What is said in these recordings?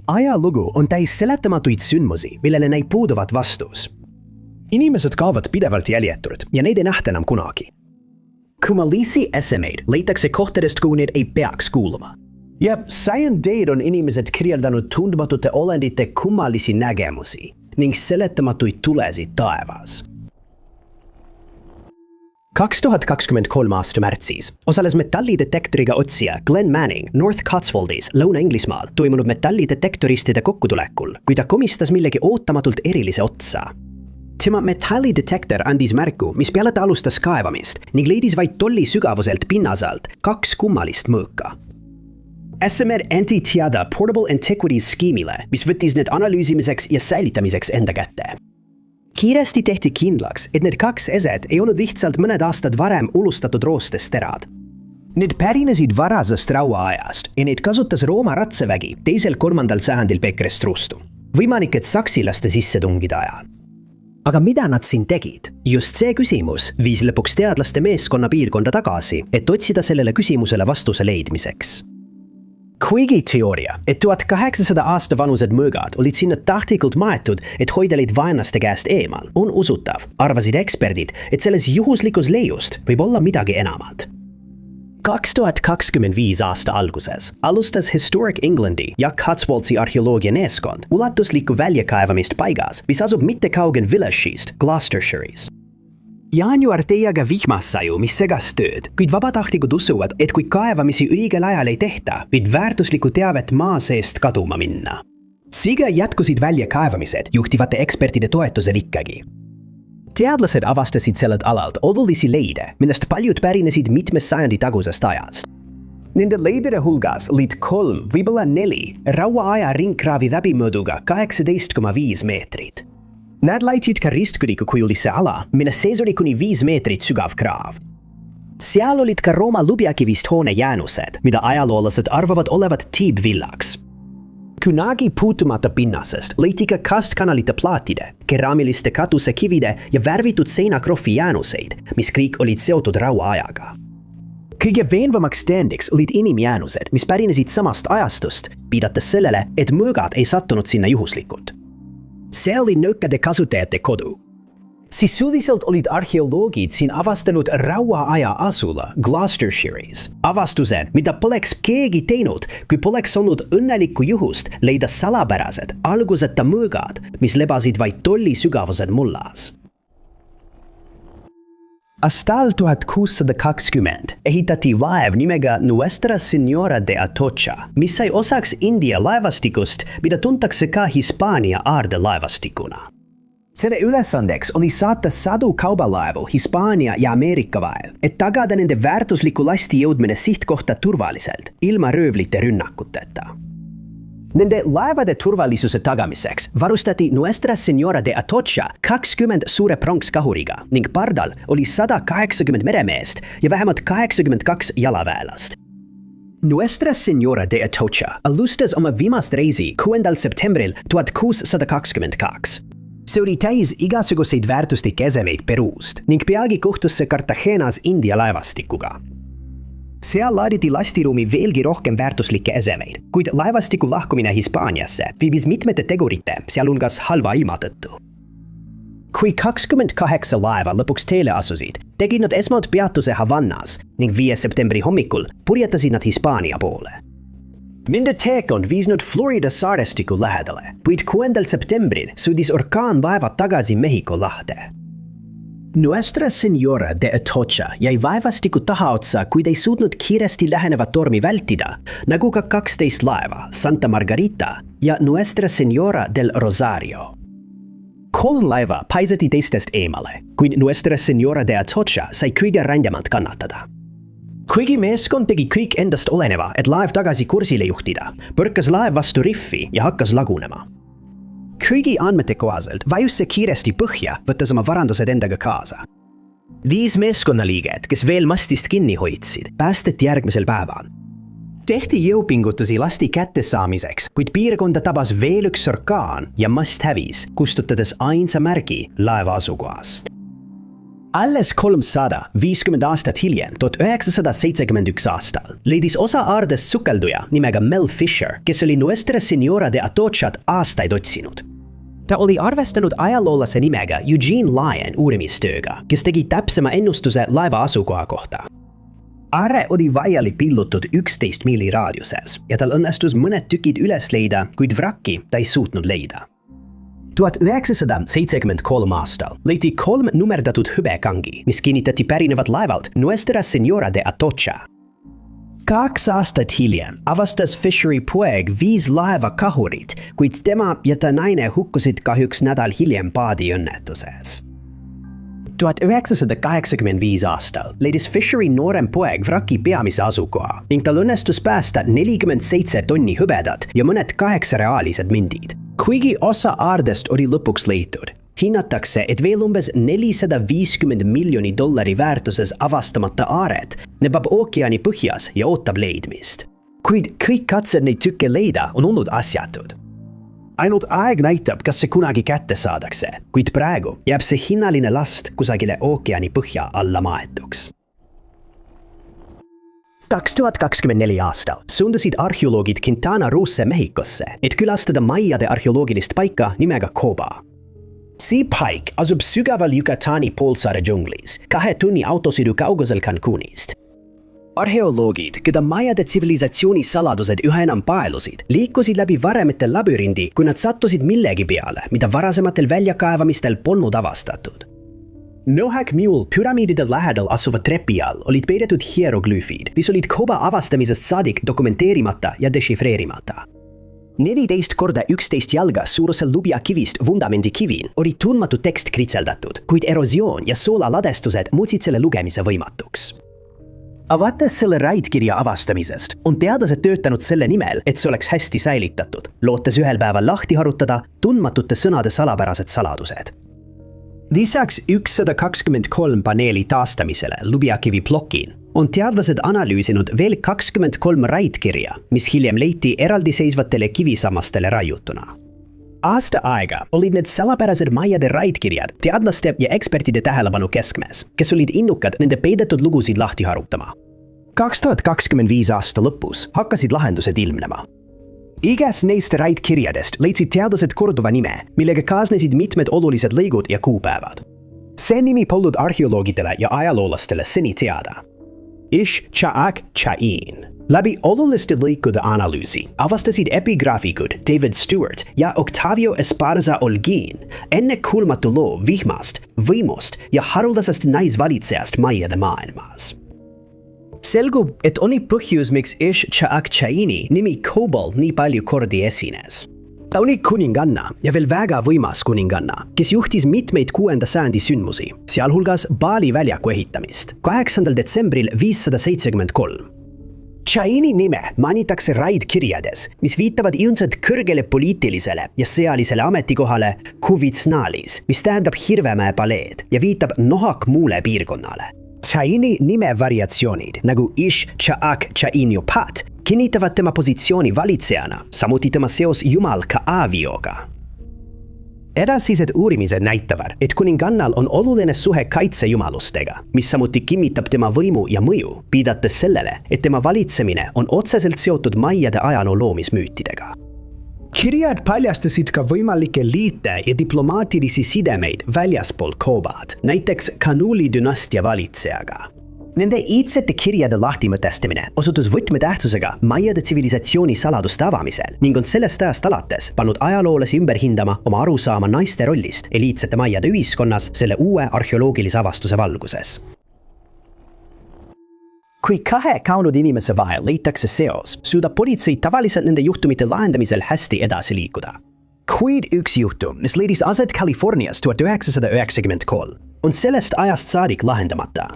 Ajalugu on täis seletamatuid sündmusi, millele näib puuduvat vastus. Inimesed kaovad pidevalt jäljetud ja neid ei nähta enam kunagi. Kummallisi esemeid leitakse kohtadest, kuhu need ei peaks kuuluma. Ja sajandeid on inimesed kirjeldanud tundmatute olendite kummallisi nägemusi ning seletamatuid tulesid taevas. 2023 aasta märtsis osales metallidetektoriga otsija Glenn Manning North Cotswoldis, Lõuna-Inglismaal toimunud metallidetektoristide kokkutulekul, kui ta komistas millegi ootamatult erilise otsa. Tema metallidetektor andis märku, mis peale ta alustas kaevamist ning leidis vaid tolli sügavuselt pinnasalt 2 kummalist mõõka. SMR anti teada Portable Antiquities skeemile, mis võttis need analüüsimiseks ja säilitamiseks enda kätte. Kiiresti tehti kindlaks, et need 2 eset ei olnud lihtsalt mõned aastad varem ulustatud roostest terad. Need pärinesid varasest rauaajast ja neid kasutas Rooma ratsavägi 2.–3. sajandil Pekrest ruustu. Võimalik, et saksilaste sisse tungida ajal. Aga mida nad siin tegid? Just see küsimus viis lõpuks teadlaste meeskonna piirkonda tagasi, et otsida sellele küsimusele vastuse leidmiseks. Kuigi teooria, et 1800 aasta vanused mõõgad olid sinna tahtlikult maetud, et hoida neid vaenlaste käest eemal, on usutav, arvasid eksperdid, et selles juhuslikus leiust võib olla midagi enamat. 2025 aasta alguses alustas Historic Englandi ja Cotswoldsi arheoloogia meeskond ulatuslikku väljakaevamist paigas, mis asub mitte kaugel Villashist, Gloucestershire'is. Jaanuar tõi aga vihmassaju, mis segas tööd, kuid vabatahtlikud usuvad, et kui kaevamisi õigel ajal ei tehta, võid väärtuslikku teavet maa seest kaduma minna. Seega jätkusid väljakaevamised juhtivate ekspertide toetusel ikkagi. Teadlased avastasid sellelt alalt olulisi leide, millest paljud pärinesid mitmes sajandi tagusest ajast. Nende leidere hulgas olid 3, võib-olla 4 rauaaja ringkraavi läbimõõduga 18,5 meetrit. Nad leidsid ka ristküriku kujulise ala, milles sees oli kuni 5 meetrit sügav kraav. Seal olid ka Rooma lubjakivist hoone jäänused, mida ajaloolased arvavad olevat tiibvillaks. Kunagi puutumata pinnasest leiti ka kastkanalite plaatide, keraamiliste katusekivide ja värvitud seinakrohvi jäänuseid, mis kõik olid seotud rauaajaga. Kõige veenvamaks tõendiks olid inimjäänused, mis pärinesid samast ajastust, viidates sellele, et mõõgad ei sattunud sinna juhuslikult. See oli nõukade kasutajate kodu. Sisuliselt olid arheoloogid siin avastanud rauaaja asula Gloucestershire'is. Avastused, mida poleks keegi teinud, kui poleks olnud õnnelikku juhust leida salapärased, alguseta mõõgad, mis lebasid vaid tolli sügavused mullas. Aastal 1620 ehitati laev nimega Nuestra Señora de Atocha, mis sai osaks India laevastikust, mida tuntakse ka Hispaania aarde laevastikuna. Selle ülesandeks oli saata sadu kaubalaevu Hispaania ja Ameerika vahel, et tagada nende väärtusliku lasti jõudmine sihtkohta turvaliselt, ilma röövlite rünnakuteta. Nende laevade turvalisuse tagamiseks varustati Nuestra Señora de Atocha 20 suure pronkskahuriga ning pardal oli 180 meremeest ja vähemalt 82 jalaväelast. Nuestra Señora de Atocha alustas oma viimast reisi 6. septembril 1622. See oli täis igasuguseid väärtuslikke esemeid Peruust ning peagi kohtus see Cartagenas India laevastikuga. Seal laaditi lastiruumi veelgi rohkem väärtuslikke esemeid, kuid laevastiku lahkumine Hispaaniasse viibis mitmete tegurite, sealhulgas halva ilma tõttu. Kui 28 laeva lõpuks teele asusid, tegid nad esmalt peatuse Havannas ning 5. septembri hommikul purjetasid nad Hispaania poole. Nende teekond viis nad Florida saarestiku lähedale, kuid 6. septembril suudis orkaan vaevad tagasi Mehhiko lahte. Nuestra Señora de Atocha jäi vaevastiku tahaotsa, kuid ei suutnud kiiresti lähenevat tormi vältida, nagu ka 12 laeva Santa Margarita ja Nuestra Señora del Rosario. 3 laeva paisati teistest eemale, kuid Nuestra Señora de Atocha sai kõige rändemalt kannatada. Kuigi meeskond tegi kõik endast oleneva, et laev tagasi kursile juhtida, põrkas laev vastu riffi ja hakkas lagunema. Kõigi andmete kohaselt vajus see kiiresti põhja, võttes oma varandused endaga kaasa. 5 meeskonnaliiget, kes veel mastist kinni hoidsid, päästeti järgmisel päeval. Tehti jõupingutusi lasti kättesaamiseks, kuid piirkonda tabas veel üks orkaan ja mast hävis, kustutades ainsa märgi laeva asukohast. Alles 350 aastat hiljem, 1971 aastal, leidis osa Aardest sukelduja nimega Mel Fisher, kes oli Nuestra Señora de Atochat aastaid otsinud. Ta oli arvestanud ajaloolase nimega Eugene Lyon uurimistööga, kes tegi täpsema ennustuse laeva asukoha kohta. Aare oli vaiali pillutud 11 miili raadiuses ja tal õnnestus mõned tükid üles leida, kuid vrakki ta ei suutnud leida. 1973 aastal leiti 3 nummerdatud hõbekangi, mis kinnitati pärinevad laevalt Nuestra Señora de Atocha. 2 aastat hiljem avastas Fisheri poeg 5 laeva kahurit, kuid tema ja ta naine hukkusid kahjuks nädal hiljem paadiõnnetuses. 1985 aastal leidis Fisheri noorem poeg vraki peamise asukoha ning tal õnnestus päästa 47 tonni hõbedat ja mõned 8 reaalised mündid. Kuigi osa Aardest oli lõpuks leitud, hinnatakse, et veel umbes $450 miljoni väärtuses avastamata aaret nebab ookeani põhjas ja ootab leidmist. Kuid kõik katsed neid tükke leida on olnud asjatud. Ainult aeg näitab, kas see kunagi kätte saadakse, kuid praegu jääb see hinnaline last kusagile ookeani põhja alla maetuks. 2024 aastal suundasid arheoloogid Quintana Roosse Mehhikosse, et külastada maiade arheoloogilist paika nimega Coba. See paik asub sügaval Yucatani poolsaare džunglis, 2 tunni autosõidu kaugusel Cancunist. Arheoloogid, keda maiade tsivilisatsiooni saladused üha enam paelusid, liikusid läbi varemete labürindi, kui nad sattusid millegi peale, mida varasematel väljakaevamistel polnud avastatud. Nohak Mule püramiidide lähedal asuva trepi all olid peidetud hieroglüüfid, mis olid Coba avastamisest saadik dokumenteerimata ja dešifreerimata. 14 korda 11 jalga suurusel lubja kivist vundamendi kivin oli tundmatu tekst kritseldatud, kuid erosioon ja soolaladestused muutsid selle lugemise võimatuks. Avates selle raidkirja avastamisest on teadlased töötanud selle nimel, et see oleks hästi säilitatud, lootes ühel päeval lahti harutada tundmatute sõnade salapärased saladused. Lisaks 123 paneeli taastamisele lubjakivi plokin on teadlased analüüsinud veel 23 raidkirja, mis hiljem leiti eraldiseisvatele kivisammastele raiutuna. Aasta aega olid need salapärased maiade raidkirjad teadlaste ja ekspertide tähelepanu keskmes, kes olid innukad nende peidetud lugusid lahti harutama. 2025 aasta lõpus hakkasid lahendused ilmnema. Igas neist raidkirjadest leidsid teadlased korduva nime, millega kaasnesid mitmed olulised lõigud ja kuupäevad. See nimi polnud arheoloogidele ja ajaloolastele seni teada. Ish-Cha'ak Cha'in. Läbi oluliste lõikude analüüsi avastasid epigraafikud David Stewart ja Octavio Esparza Holguin ennekuulmatu loo vihmast, võimust ja haruldasest naisvalitsejast maiade maailmas. Selgub, et oli põhjus, miks Ish-Cha'ak Cha'ini nimi Cobal nii palju kordi esines. Ta oli kuninganna ja veel väga võimas kuninganna, kes juhtis mitmeid 6. sajandi sündmusi, sealhulgas Bali väljaku ehitamist 8. detsembril 573. Cha'ini nime mainitakse raidkirjades, mis viitavad ilmselt kõrgele poliitilisele ja sõjalisele ametikohale Kuvitsnalis, mis tähendab Hirvemäe paleed ja viitab Nohak Muule piirkonnale. Cha'ini nime variatsioonid nagu Ish-Cha'ak Cha'iniopat kinnitavad tema positsiooni valitsejana, samuti tema seos jumal Ka'avioga. Edasised uurimised näitavad, et kuningannal on oluline suhe kaitsejumalustega, mis samuti kinnitab tema võimu ja mõju, viidates sellele, et tema valitsemine on otseselt seotud maiade ajaloo loomismüütidega. Kirjad paljastasid ka võimalikke liite ja diplomaatilisi sidemeid väljaspool Cobat, näiteks Kanuli dünastia valitsejaga. Nende iidsete kirjade lahtimõtestamine osutus võtmetähtsusega maiade tsivilisatsiooni saladuste avamisel ning on sellest ajast alates pannud ajaloolasi ümber hindama oma arusaama naiste rollist eliitsete maiade ühiskonnas selle uue arheoloogilise avastuse valguses. Kui 2 kaonud inimese vahel leitakse seos, suudab politsei tavaliselt nende juhtumite lahendamisel hästi edasi liikuda. Kuid üks juhtum, mis leidis aset Californias 1993, on sellest ajast saadik lahendamata.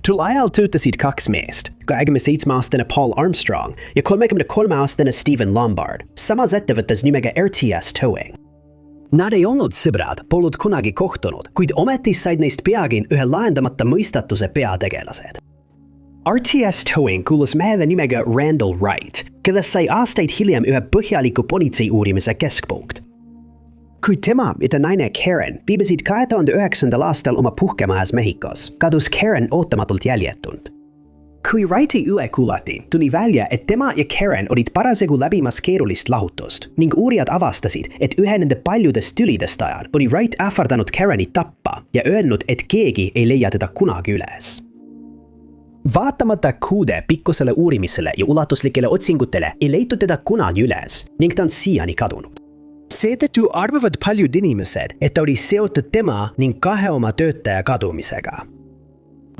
Tol ajal töötasid 2 meest, 27-aastane Paul Armstrong ja 33-aastane Stephen Lombard, samas ettevõttes nimega RTS Towing. Nad ei olnud sõbrad, polnud kunagi kohtunud, kuid ometi said neist peagi ühe lahendamata mõistatuse peategelased. RTS Towing kuulus mehele nimega Randall Wright, kellest sai aastaid hiljem ühe põhjaliku politsei uurimise keskpunkt. Kui tema ja naine Karen viibisid 2009. aastal oma puhkemajas Mehhikos, kadus Karen ootamatult jäljetund. Kui Wrighti üle kuulati, tuli välja, et tema ja Karen olid parasjagu läbimas keerulist lahutust ning uurijad avastasid, et ühe nende paljudest tülidest ajal oli Wright ähvardanud Karenit tappa ja öelnud, et keegi ei leia teda kunagi üles. Vaatamata kuude pikkusele uurimisele ja ulatuslikele otsingutele ei leitud teda kunagi üles ning ta on siiani kadunud. Seetõttu arvavad paljud inimesed, et ta oli seotud tema ning 2 oma töötaja kadumisega.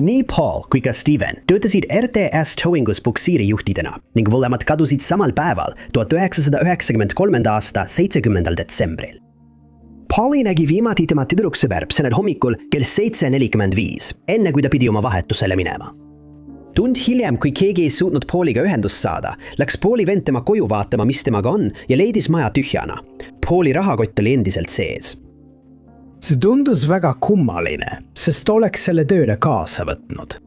Nii Paul kui ka Steven töötasid RTS towingus buksiirijuhtidena ning mõlemad kadusid samal päeval 1993. aasta 70. detsembril. Pauli nägi viimati tema tüdruksõber sel hommikul kell 7:45, enne kui ta pidi oma vahetusele minema. Tund hiljem, kui keegi ei suutnud Pauliga ühendust saada, läks Pauli vend tema koju vaatama, mis temaga on ja leidis maja tühjana. Pauli rahakott oli endiselt sees. See tundus väga kummaline, sest oleks selle tööle kaasa võtnud.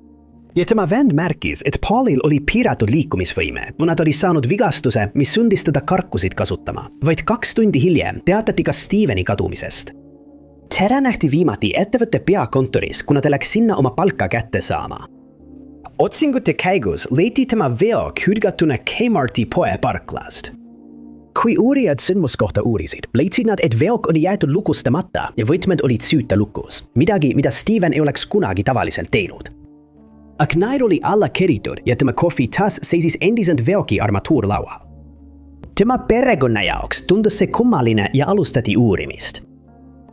Ja tema vend märkis, et Paulil oli piiratud liikumisvõime, kuna ta oli saanud vigastuse, mis sundis teda karkusid kasutama. Vaid 2 tundi hiljem teatati ka Steveni kadumisest. Tera nähti viimati ettevõtte peakontoris, kuna ta läks sinna oma palka kätte saama. Otsingute käigus leiti tema veok hülgatuna Kmarti poe parklast. Kui uurijad sündmuskohta uurisid, leidsid nad, et veok oli jäetud lukustamata ja võtmed olid süüta lukus. Midagi, mida Steven ei oleks kunagi tavaliselt teinud. Aknaid oli alla keritud ja tema kohvitas seisis endiselt veoki armatuurlaual. Tema perekonna jaoks tundus see kummaline ja alustati uurimist.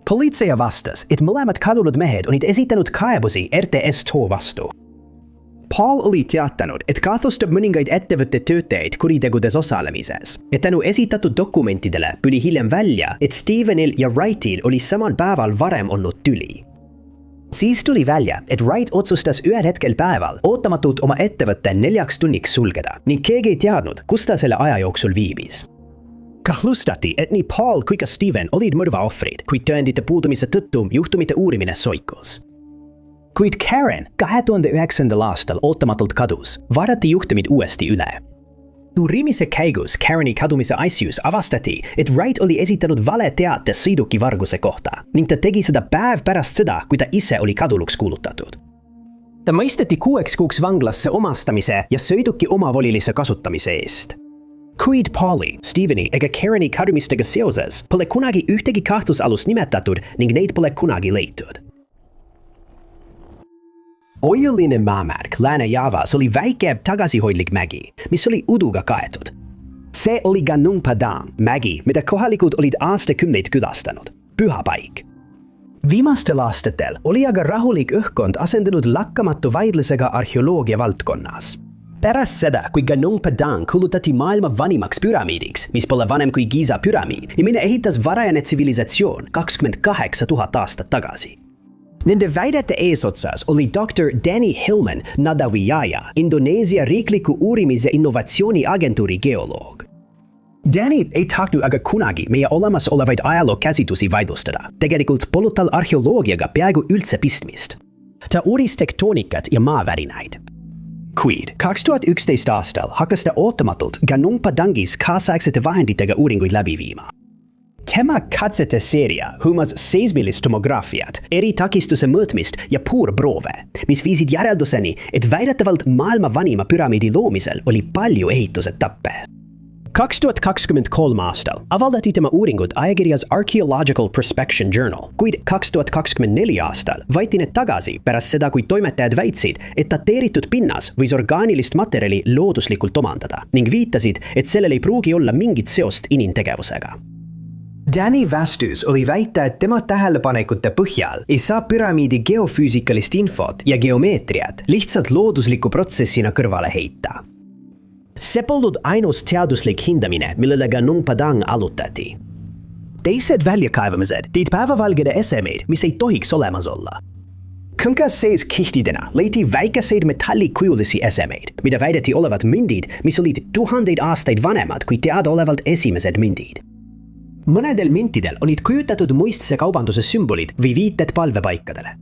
Politsei vastas, et mõlemad kadunud mehed olid esitanud kaebusi RTS Tow vastu. Paul oli teatanud, et kahtlustab mõningaid ettevõtte töötajaid kuritegudes osalemises. Ja tänu esitatud dokumentidele tuli hiljem välja, et Stevenil ja Wrightil oli samal päeval varem olnud tüli. Siis tuli välja, et Wright otsustas ühel hetkel päeval ootamatult oma ettevõtte 4 tunniks sulgeda ning keegi ei teadnud, kus ta selle aja jooksul viibis. Kahtlustati, et nii Paul kui ka Steven olid mõrva ohvrid, kuid tõendite puudumise tõttu juhtumite uurimine soikus. Kuid Karen 2009. aastal ootamatult kadus, vaadati juhtumid uuesti üle. Uurimise käigus Kareni kadumise asjus avastati, et Wright oli esitanud vale teate sõiduki varguse kohta ning ta tegi seda päev pärast seda, kui ta ise oli kaduluks kuulutatud. Ta mõisteti 6 kuuks vanglasse omastamise ja sõiduki omavolilise kasutamise eest. Kuid Pauli, Steveni ega Kareni kadumistega seoses pole kunagi ühtegi kahtlusalust nimetatud ning neid pole kunagi leitud. Oiuline maamärk Lääne-Javas oli väike tagasihoidlik mägi, mis oli uduga kaetud. See oli Gunung Padang mägi, mida kohalikud olid aastakümneid külastanud. Pühapaik. Viimastel aastatel oli aga rahulik õhkkond asendunud lakkamatu vaidlusega arheoloogia valdkonnas. Pärast seda, kui Gunung Padang kuulutati maailma vanimaks püramiidiks, mis pole vanem kui Giza püramiid ja mille ehitas varajane tsivilisatsioon 28 000 aastat tagasi. Nende väidete eesotsas oli Dr. Danny Hillman Nadawijaya, Indoneesia riikliku uurimis- ja innovatsiooniagentuuri geoloog. Danny ei tahtnud aga kunagi meie olemasolevaid ajalookäsitusi vaidlustada. Tegelikult polnud tal arheoloogiaga peaaegu üldse pistmist. Ta uuris tektoonikat ja maavärinaid. Kuid 2011 aastal hakkas ta ootamatult Gunung Padangis kaasaegsete vahenditega uuringuid läbi viima. Tema katsete seeria hõlmas seismilist tomograafiat, eri takistuse mõõtmist ja puurproove, mis viisid järelduseni, et väidetavalt maailma vanima püramiidi loomisel oli palju ehitusetappe. 2023 aastal avaldati tema uuringud ajakirjas Archaeological Prospection Journal, kuid 2024 aastal võeti need tagasi pärast seda, kui toimetajad väitsid, et dateeritud pinnas võis orgaanilist materjali looduslikult omandada ning viitasid, et sellel ei pruugi olla mingit seost inimtegevusega. Danny vastus oli väita, et tema tähelepanekute põhjal ei saa püramiidi geofüüsikalist infot ja geomeetriat lihtsalt loodusliku protsessina kõrvale heita. See polnud ainus teaduslik hindamine, millele Gunung Padang allutati. Teised väljakaevamised tõid päevavalgede esemeid, mis ei tohiks olemas olla. Kõngas sees kihtidena leiti väikeseid metallikujulisi esemeid, mida väideti olevat mündid, mis olid 1000 aastaid vanemad kui teadaolevalt esimesed mündid. Mõnedel müntidel olid kujutatud muistse kaubanduse sümbolid või viited palvepaikadele.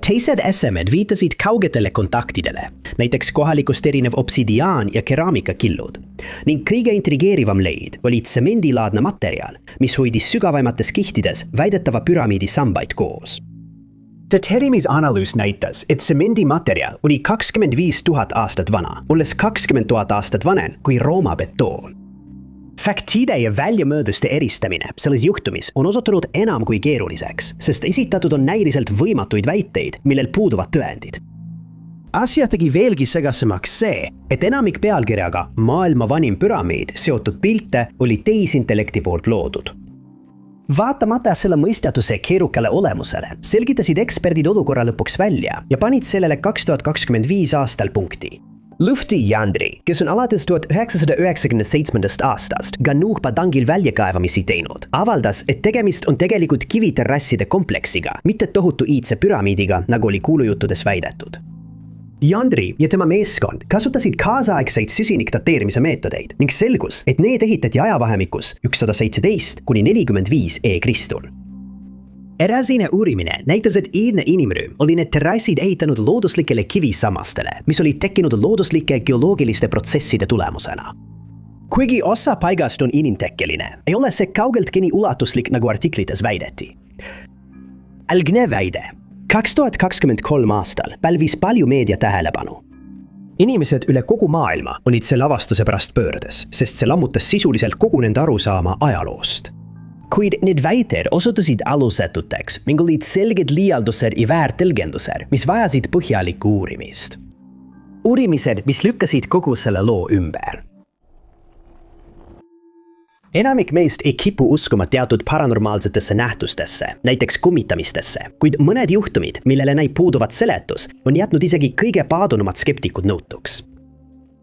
Teised esemed viitasid kaugetele kontaktidele, näiteks kohalikust erinev obsidiaan ja keraamikakillud. Ning kõige intrigeerivam leid oli tsemendilaadne materjal, mis hoidis sügavaimates kihtides väidetava püramiidi sambaid koos. Dateerimisanalüüs näitas, et tsemendimaterjal oli 25 000 aastat vana, olles 20 000 aastat vanem kui Rooma betoon. Faktide ja väljamõõduste eristamine selles juhtumis on osutunud enam kui keeruliseks, sest esitatud on näiliselt võimatuid väiteid, millel puuduvad tõendid. Asja tegi veelgi segasemaks see, et enamik pealkirjaga maailma vanim püramiid seotud pilte oli tehisintellekti poolt loodud. Vaatamata selle mõistatuse keerukale olemusele, selgitasid eksperdid olukorra lõpuks välja ja panid sellele 2025 aastal punkti. Lufti Jandri, kes on alates 1997. aastast Ganuh Padangil väljakaevamisi teinud, avaldas, et tegemist on tegelikult kiviterrasside kompleksiga, mitte tohutu iidse püramiidiga, nagu oli kuulujuttudes väidetud. Jandri ja tema meeskond kasutasid kaasaegseid süsinikdateerimise meetodeid ning selgus, et need ehitati ajavahemikus 117 kuni 45 e-kristul. Edasine uurimine näitas, et iidne inimrühm oli need terrassid ehitanud looduslikele kivisammastele, mis olid tekkinud looduslike geoloogiliste protsesside tulemusena. Kuigi osa paigast on inimtekkeline, ei ole see kaugeltki nii ulatuslik, nagu artiklites väideti. Algne väide. 2023 aastal pälvis palju meedia tähelepanu. Inimesed üle kogu maailma olid selle avastuse pärast pöördes, sest see lammutas sisuliselt kogu nende arusaama ajaloost. Kuid need väited osutusid alusetuteks ning olid selged liialdused ja väärtõlgendused, mis vajasid põhjalikku uurimist. Uurimised, mis lükkasid kogu selle loo ümber. Enamik meist ei kipu uskuma teatud paranormaalsetesse nähtustesse, näiteks kummitamistesse, kuid mõned juhtumid, millele näib puuduvat seletus, on jätnud isegi kõige paadunumad skeptikud nõutuks.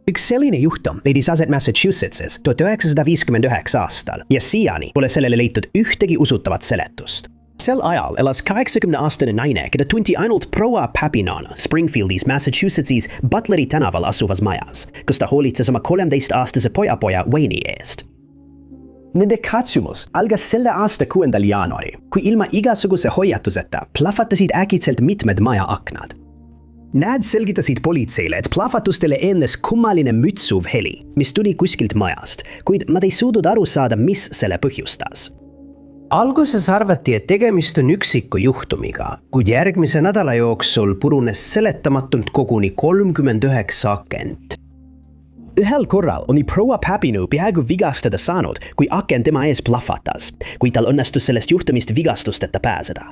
Üks selline juhtum leidis aset Massachusettsis 1959 aastal ja siiani pole sellele leitud ühtegi usutavat seletust. Sel ajal elas 80-aastane naine, keda tunti ainult proua Papinona Springfieldis, Massachusettsis Butleri tänaval asuvas majas, kus ta hoolitses oma 13-aastase poja Wayne'i eest. Nende katsumus algas selle aasta 6. jaanuari, kui ilma igasuguse hoiatuseta plahvatasid äkitselt mitmed maja aknad. Nad selgitasid politseile, et plahvatustele eennes kummaline mütsuv heli, mis tuli kuskilt majast, kuid nad ei suutnud aru saada, mis selle põhjustas. Alguses arvati, et tegemist on üksiku juhtumiga, kuid järgmise nädala jooksul purunes seletamatult koguni 39 akent. Ühel korral oli proua Papineau peaaegu vigastada saanud, kui aken tema ees plahvatas, kuid tal õnnestus sellest juhtumist vigastusteta pääseda.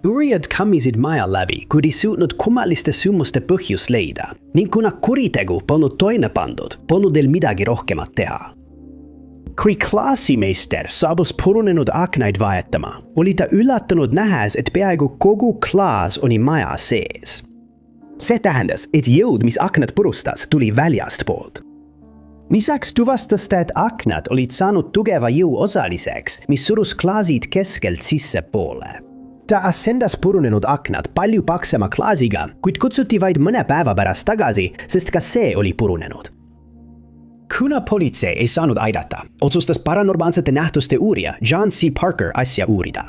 Uurijad kammisid maja läbi, kuid ei suutnud kummaliste sündmuste põhjust leida ning kuna kuritegu polnud toime pandud, polnud neil midagi rohkemat teha. Kui klaasimeister saabus purunenud aknaid vahetama, oli ta üllatunud nähes, et peaaegu kogu klaas oli maja sees. See tähendas, et jõud, mis aknad purustas, tuli väljast poolt. Lisaks tuvastas ta, et aknad olid saanud tugeva jõu osaliseks, mis surus klaasid keskelt sissepoole. Ta asendas purunenud aknad palju paksema klaasiga, kuid kutsuti vaid mõne päeva pärast tagasi, sest ka see oli purunenud. Kuna politsei ei saanud aidata, otsustas paranormaalsete nähtuste uurija John C. Parker asja uurida.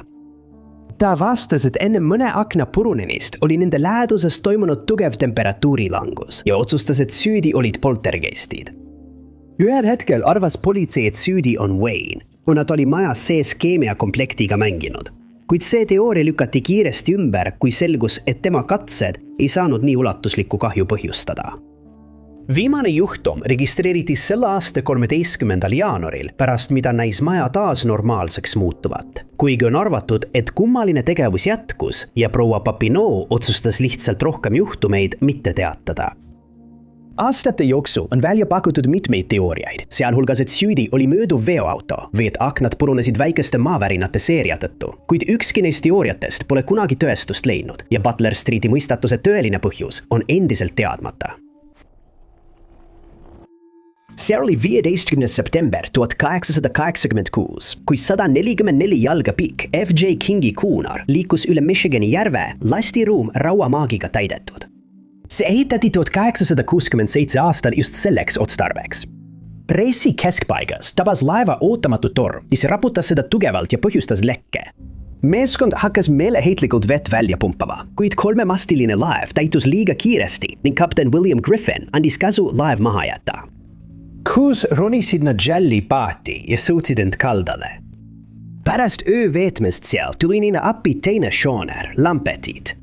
Ta vastas, et enne mõne akna purunemist oli nende läheduses toimunud tugev temperatuurilangus ja otsustas, et süüdi olid poltergeistid. Ühel hetkel arvas politsei, et süüdi on Wayne, kuna ta oli majas sees keemiakomplektiga mänginud. Kuid see teooria lükati kiiresti ümber, kui selgus, et tema katsed ei saanud nii ulatuslikku kahju põhjustada. Viimane juhtum registreeriti selle aasta 13. jaanuaril, pärast mida näis maja taas normaalseks muutuvat. Kuigi on arvatud, et kummaline tegevus jätkus ja proua Papineau otsustas lihtsalt rohkem juhtumeid mitte teatada. Aastate jooksul on välja pakutud mitmeid teooriaid, sealhulgas, et süüdi oli mööduv veoauto või et aknad purunesid väikeste maavärinate seeria tõttu, kuid ükski neist teooriatest pole kunagi tõestust leidnud ja Butler Streeti mõistatuse tõeline põhjus on endiselt teadmata. See oli 15. september 1886, kui 144 jalga pikk F.J. Kingi kuunar liikus üle Michigani järve, lastiruum rauamaagiga täidetud. See ehitati 1867 aastal just selleks otstarbeks. Reisi keskpaigas tabas laeva ootamatu torm, mis raputas seda tugevalt ja põhjustas lekke. Meeskond hakkas meeleheitlikult vett välja pumpama, kuid kolmemastiline laev täitus liiga kiiresti ning kapten William Griffin andis käsu laev maha jätta. Kuus ronisid nad jälli paati ja suutsid end kaldale. Pärast öö veetmist seal tuli neile appi teine schooner, Lampetit.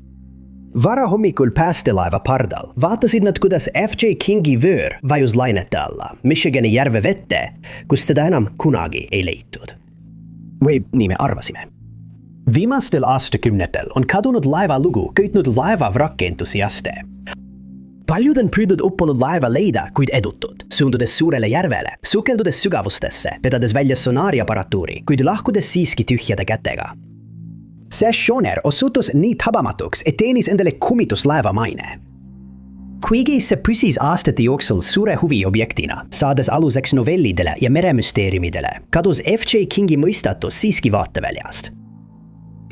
Varahommikul päästelaeva pardal vaatasid nad, kuidas F.J. Kingi vöör vajus lainete alla Michigani järve vette, kus teda enam kunagi ei leitud. Või nii me arvasime. Viimastel aastakümnetel on kadunud laeva lugu köitnud laeva vrakkentusiaste. Paljud on püüdnud uppunud laeva leida, kuid edutult, suundudes suurele järvele, sukeldudes sügavustesse, vedades välja sonaariaparatuuri, kuid lahkudes siiski tühjade kätega. See schooner osutus nii tabamatuks, et teenis endale kummituslaeva maine. Kuigi see püsis aastate jooksul suure huvi objektina, saades aluseks novellidele ja meremüsteeriumidele, kadus F.J. Kingi mõistatus siiski vaateväljast.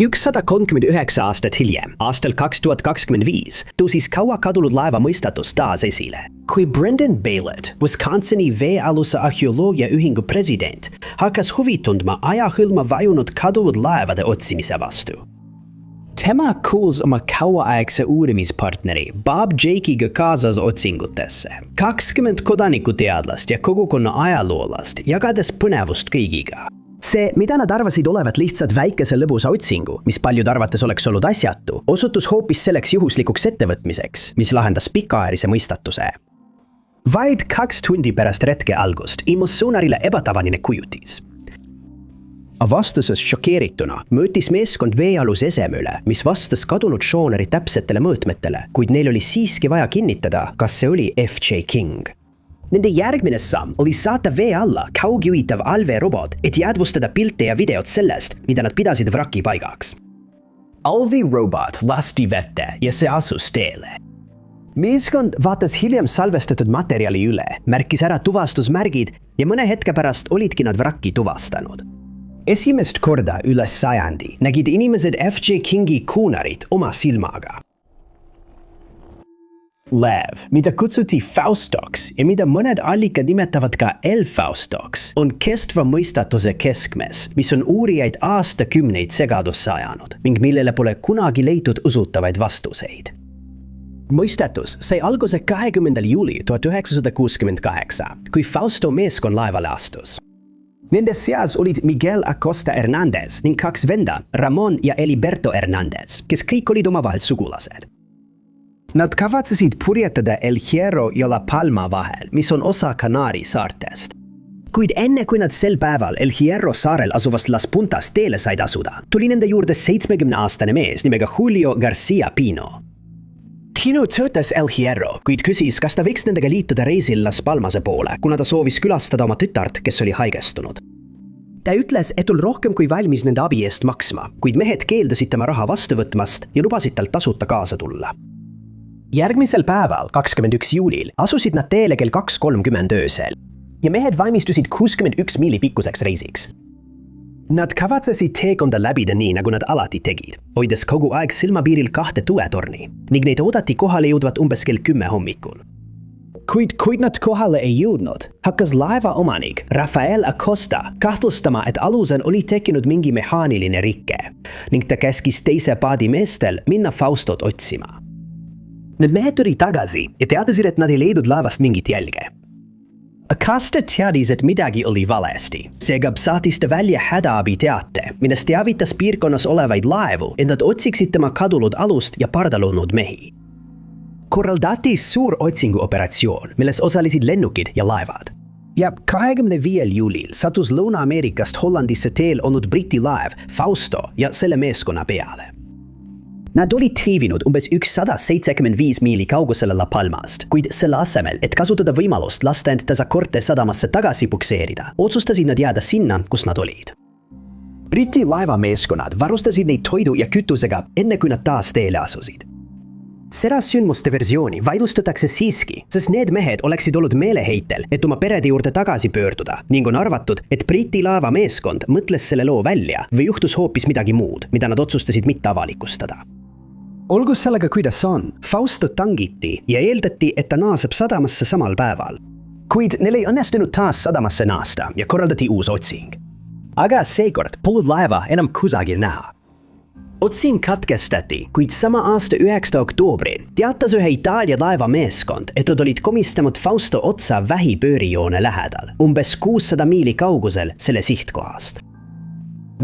139 aastat hiljem, aastal 2025, tõusis kaua kadunud laeva mõistatus taas esile. Kui Brendan Baylett, Wisconsini veealuse arheoloogiaühingu president, hakkas huvi tundma ajahõlma vajunud kadunud laevade otsimise vastu. Tema kuulus oma kauaaegse uurimispartneri Bob Jakeiga kaasas otsingutesse. 20 kodanikuteadlast ja kogukonna ajaloolast, jagades põnevust kõigiga. See, mida nad arvasid olevat lihtsalt väikese lõbusa otsingu, mis paljud arvates oleks olnud asjatu, osutus hoopis selleks juhuslikuks ettevõtmiseks, mis lahendas pikaajalise mõistatuse. Vaid 2 tundi pärast retke algust ilmus sonarile ebatavaline kujutis. Avastuses šokeerituna mõõtis meeskond veealuse eseme üle, mis vastas kadunud schooneri täpsetele mõõtmetele, kuid neil oli siiski vaja kinnitada, kas see oli F.J. King. Nende järgmine samm oli saata vee alla kaugjuhitav allveerobot, et jäädvustada pilte ja videot sellest, mida nad pidasid vraki paigaks. Allveerobot lasti vette ja see asus teele. Meeskond vaatas hiljem salvestatud materjali üle, märkis ära tuvastusmärgid ja mõne hetke pärast olidki nad vrakki tuvastanud. Esimest korda üle sajandi nägid inimesed F.J. Kingi kuunarit oma silmaga. Laev, mida kutsuti Faustoks ja mida mõned allikad nimetavad ka El Faustoks, on kestva mõistatuse keskmes, mis on uurijaid aastakümneid segadusse ajanud ning millele pole kunagi leitud usutavaid vastuseid. Mõistatus sai alguse 20. juuli 1968, kui Fausto meeskond laevale astus. Nende seas olid Miguel Acosta Hernandez ning 2 venda, Ramon ja Eliberto Hernandez, kes kõik olid omavahel sugulased. Nad kavatsesid purjetada El Hierro ja La Palma vahel, mis on osa Kanaari saartest. Kuid enne kui nad sel päeval El Hierro saarel asuvast Las Puntas teele said asuda, tuli nende juurde 70-aastane mees nimega Julio Garcia Pino. Pino töötas El Hierro, kuid küsis, kas ta võiks nendega liituda reisil Las Palmase poole, kuna ta soovis külastada oma tütart, kes oli haigestunud. Ta ütles, et on rohkem kui valmis nende abi eest maksma, kuid mehed keeldasid tema raha vastu võtmast ja lubasid tal tasuta kaasa tulla. Järgmisel päeval, 21. juulil, asusid nad teele kell 2:30 öösel ja mehed valmistusid 61 miili pikkuseks reisiks. Nad kavatsesid teekonda läbida nii, nagu nad alati tegid, hoides kogu aeg silmapiiril 2 tuetorni ning neid oodati kohale jõudvat umbes kell 10 hommikul. Kuid nad kohale ei jõudnud, hakkas laeva omanik Rafael Acosta kahtlustama, et alusel oli tekkinud mingi mehaaniline rike ning ta käskis teise paadi meestel minna Faustot otsima. Need mehed tuli tagasi ja teadasid, et nad ei leidnud laevast mingit jälge. Acosta teadis, et midagi oli valesti, seega saatis ta välja hädaabi teate, milles teavitas piirkonnas olevaid laevu, et nad otsiksid tema kadunud alust ja pardal olnud mehi. Korraldati suur otsinguoperatsioon, milles osalesid lennukid ja laevad. Ja 25. juulil satus Lõuna-Ameerikast Hollandisse teel olnud Briti laev Fausto ja selle meeskonna peale. Nad olid triivinud umbes 175 miili kaugusele La Palmast, kuid selle asemel, et kasutada võimalust lasta end Tazacorte sadamasse tagasi pukseerida, otsustasid nad jääda sinna, kus nad olid. Briti laevameeskonnad varustasid neid toidu ja kütusega, enne kui nad taas teele asusid. Seda sündmuste versiooni vaidlustatakse siiski, sest need mehed oleksid olnud meeleheitel, et oma perede juurde tagasi pöörduda ning on arvatud, et Briti laevameeskond mõtles selle loo välja või juhtus hoopis midagi muud, mida nad otsustasid mitte avalikustada. Olgu sellega, kuidas on, Fausto tangiti ja eeldati, et ta naaseb sadamasse samal päeval. Kuid neil ei õnnestunud taas sadamasse naasta ja korraldati uus otsing. Aga seekord polnud laeva enam kusagil näha. Otsin katkestati, kuid sama aasta 9. oktoobril teatas ühe Itaalia laevameeskond, et nad olid komistanud Fausto otsa vähipöörijoone lähedal, umbes 600 miili kaugusel selle sihtkohast.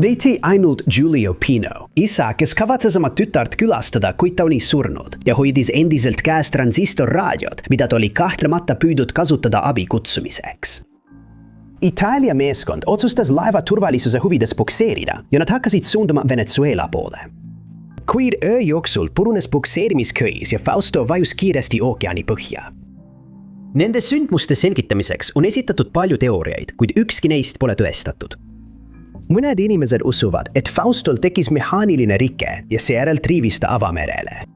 Leiti ainult Giulio Pino, isa, kes kavatses oma tütart külastada, kuid ta oli surnud ja hoidis endiselt käes transistorraadiot, mida ta oli kahtlemata püüdnud kasutada abi kutsumiseks. Itaalia meeskond otsustas laeva turvalisuse huvides pukseerida ja nad hakkasid suunduma Venezuela poole. Kuid öö jooksul purunes pukseerimisköis ja Fausto vajus kiiresti ookeani põhja. Nende sündmuste selgitamiseks on esitatud palju teooriaid, kuid ükski neist pole tõestatud. Mõned inimesed usuvad, et Faustol tekkis mehaaniline rike ja seejärel triivis ta avamerele.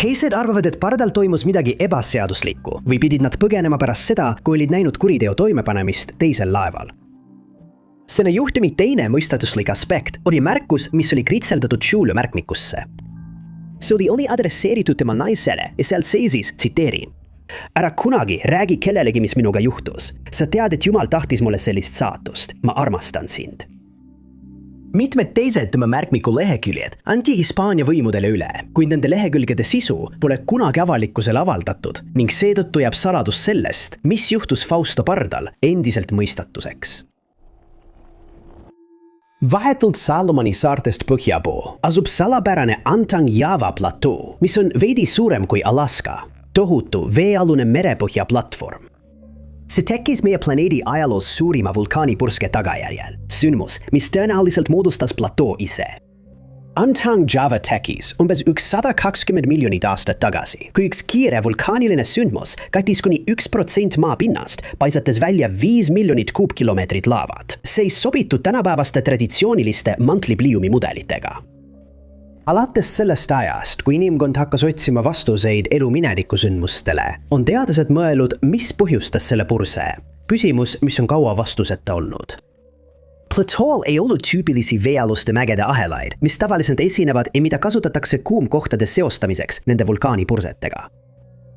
Teised arvavad, et pardal toimus midagi ebaseaduslikku või pidid nad põgenema pärast seda, kui olid näinud kuriteo toimepanemist teisel laeval. Selle juhtumi teine mõistatuslik aspekt oli märkus, mis oli kritseldatud Giulio märkmikusse. See oli adresseeritud tema naisele ja seal seisis, tsiteerin: "Ära kunagi räägi kellelegi, mis minuga juhtus. Sa tead, et Jumal tahtis mulle sellist saatust. Ma armastan sind." Mitmed teised tema märkmiku leheküljed anti Hispaania võimudele üle, kuid nende lehekülgede sisu pole kunagi avalikkusele avaldatud ning seetõttu jääb saladus sellest, mis juhtus Fausto pardal, endiselt mõistatuseks. Vahetult Salomoni saartest põhjapool asub salapärane Antangyava platoo, mis on veidi suurem kui Alaska, tohutu veealune merepõhja platvorm. See tekkis meie planeedi ajaloos suurima vulkaanipurske tagajärjel, sündmus, mis tõenäoliselt moodustas platoo ise. Antangyava tekkis umbes 120 miljonit aastat tagasi, kui üks kiire vulkaaniline sündmus kattis kuni 1% maapinnast, paisates välja 5 miljonit kuupkilomeetrit laavat. See ei sobitu tänapäevaste traditsiooniliste mantlipliiumi mudelitega. Alates sellest ajast, kui inimkond hakkas otsima vastuseid elu minevikusündmustele, on teadlased mõelnud, mis põhjustas selle purse. Küsimus, mis on kaua vastuseta olnud. Platool ei olnud tüüpilisi veealuste mägede ahelaid, mis tavaliselt esinevad ja mida kasutatakse kuumkohtade seostamiseks nende vulkaanipursetega.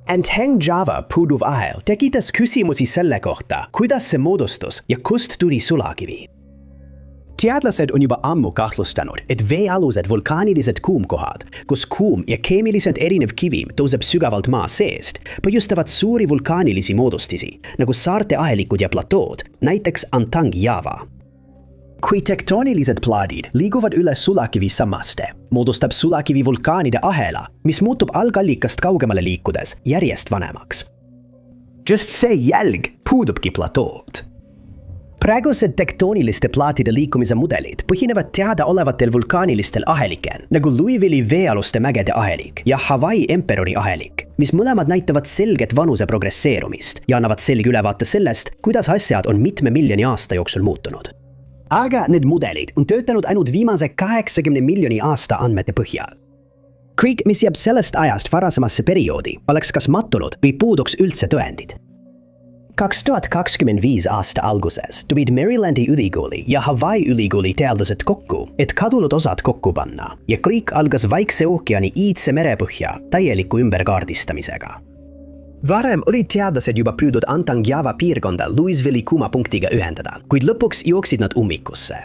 Antangyava puuduv ahel tekitas küsimusi selle kohta, kuidas see moodustus ja kust tuli sulakivi. Teadlased on juba ammu kahtlustanud, et veealused vulkaanilised kuumkohad, kus kuum ja keemiliselt erinev kivim tõuseb sügavalt maa seest, põhjustavad suuri vulkaanilisi moodustisi, nagu saarte ahelikud ja platood, näiteks Antangyava. Kui tektoonilised plaadid liiguvad üle sulakivi sammaste, moodustab sulakivi vulkaanide ahela, mis muutub algallikast kaugemale liikudes järjest vanemaks. Just see jälg puudubki platood. Praegused tektooniliste plaatide liikumise mudelid põhinevad teadaolevatel vulkaanilistel ahelikel, nagu Louisville'i veealuste mägede ahelik ja Hawaii Emperori ahelik, mis mõlemad näitavad selget vanuse progresseerumist ja annavad selge ülevaate sellest, kuidas asjad on mitme miljoni aasta jooksul muutunud. Aga need mudelid on töötanud ainult viimase 80 miljoni aasta andmete põhjal. Kõik, mis jääb sellest ajast varasemasse perioodi, oleks kas mattunud või puuduks üldse tõendid. 2025 aasta alguses tulid Marylandi ülikooli ja Hawaii ülikooli teadlased kokku, et kadunud osad kokku panna ja kõik algas Vaikse ookeani iidse merepõhja täieliku ümberkaardistamisega. Varem olid teadlased juba püüdnud Antangyava piirkonda Louisville'i kuumapunktiga ühendada, kuid lõpuks jooksid nad ummikusse.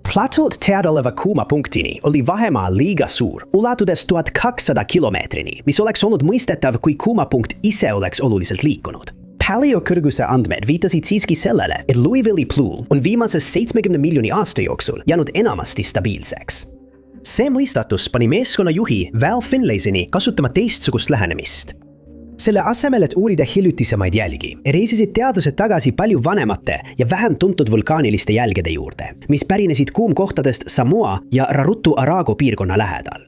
Platoolt teadaoleva kuumapunktini oli vahemaa liiga suur, ulatudes 1200 kilomeetrini, mis oleks olnud mõistetav, kui kuumapunkt ise oleks oluliselt liikunud. Paleokõrguse andmed viitasid siiski sellele, et Louisville'i pluul on viimases 70 miljoni aasta jooksul jäänud enamasti stabiilseks. See mõistatus pani meeskonna juhi Val Finlaysoni kasutama teistsugust lähenemist. Selle asemel, et uurida hiljutisemaid jälgi, reisisid teadlased tagasi palju vanemate ja vähem tuntud vulkaaniliste jälgede juurde, mis pärinesid kuumkohtadest Samoa ja Rarutu-Arago piirkonna lähedal.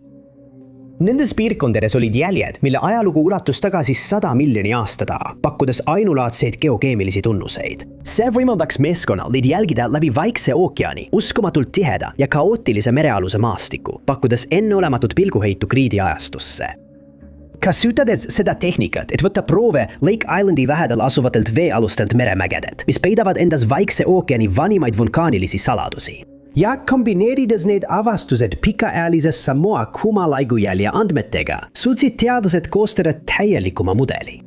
Nendes piirkondades olid jäljed, mille ajalugu ulatus tagasi 100 miljoni aasta taha, pakkudes ainulaadseid geokeemilisi tunnuseid. See võimaldaks meeskonnal neid jälgida läbi Vaikse ookeani uskumatult tiheda ja kaootilise merealuse maastiku, pakkudes enneolematut pilguheitu kriidiajastusse. Kasutades seda tehnikat, et võtta proove Lake Islandi lähedal asuvatelt veealustelt meremägedet, mis peidavad endas Vaikse ookeani vanimaid vulkaanilisi saladusi. Ja kombineerides need avastused pikaajalise Samoa kuumalaigujälje andmetega, suutsid teadlased koostada täielikuma mudeli.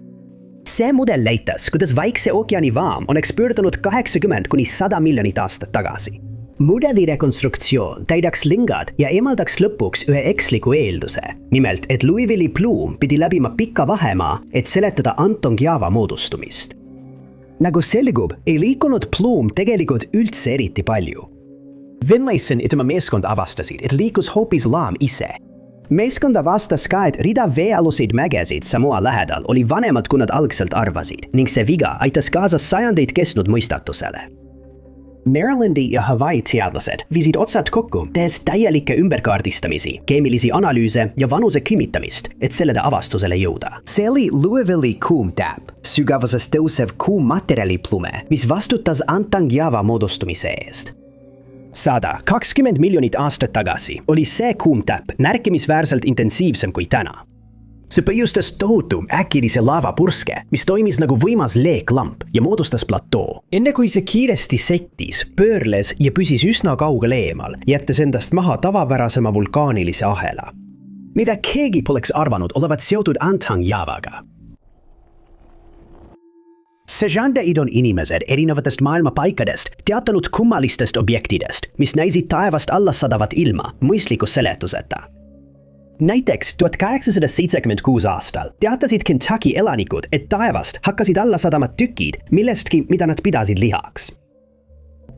See mudel näitas, kuidas Vaikse ookeani vaam oleks pöördunud 80 kuni 100 miljonit aastat tagasi. Mudeli rekonstruktsioon täidaks lingad ja eemaldaks lõpuks ühe eksliku eelduse. Nimelt, et Louisville'i Plume pidi läbima pika vahemaa, et seletada Antongiava moodustumist. Nagu selgub, ei liikunud Plume tegelikult üldse eriti palju. Finlayson ja tema meeskond avastasid, et liikus hoopis laam ise. Meeskonda vastas ka, et rida veealuseid mägesid Samoa lähedal oli vanemad, kui nad algselt arvasid, ning see viga aitas kaasa sajandeid kestnud mõistatusele. Marylandi ja Hawaii teadlased viisid otsad kokku, tehes täielikke ümberkaardistamisi, keemilisi analüüse ja vanuse kinnitamist, et sellele avastusele jõuda. See oli Louisville'i kuumtäpp, sügavuses tõusev kuummaterjali plume, mis vastutas Antongiava moodustumise eest. 120 miljonit aastat tagasi oli see kuumtäpp märkimisväärselt intensiivsem kui täna. See põhjustas tohutu äkilise laavapurske, mis toimis nagu võimas leeklamp ja moodustas platoo. Enne kui see kiiresti settis, pöörles ja püsis üsna kaugel eemal, jättes endast maha tavapärasema vulkaanilise ahela, mida keegi poleks arvanud olevat seotud Antongiavaga. Sejandeid on inimesed erinevatest maailma paikadest teatanud kummalistest objektidest, mis näisid taevast alla sadavat ilma mõistliku seletuseta. Näiteks 1876 aastal teatasid Kentucky elanikud, et taevast hakkasid alla sadama tükid millestki, mida nad pidasid lihaks.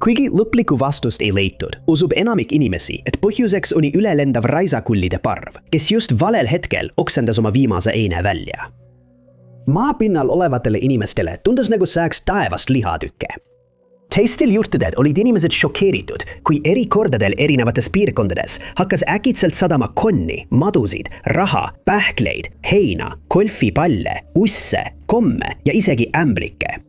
Kuigi lõplikku vastust ei leitud, usub enamik inimesi, et põhjuseks oli ülelendav raisakullide parv, kes just valel hetkel oksendas oma viimase eine välja. Maapinnal olevatele inimestele tundus nagu saaks taevast lihatükke. Teistel juhtudel olid inimesed šokeeritud, kui eri kordadel erinevates piirkondades hakkas äkitselt sadama konni, madusid, raha, pähkleid, heina, golfipalle, usse, komme ja isegi ämblikke.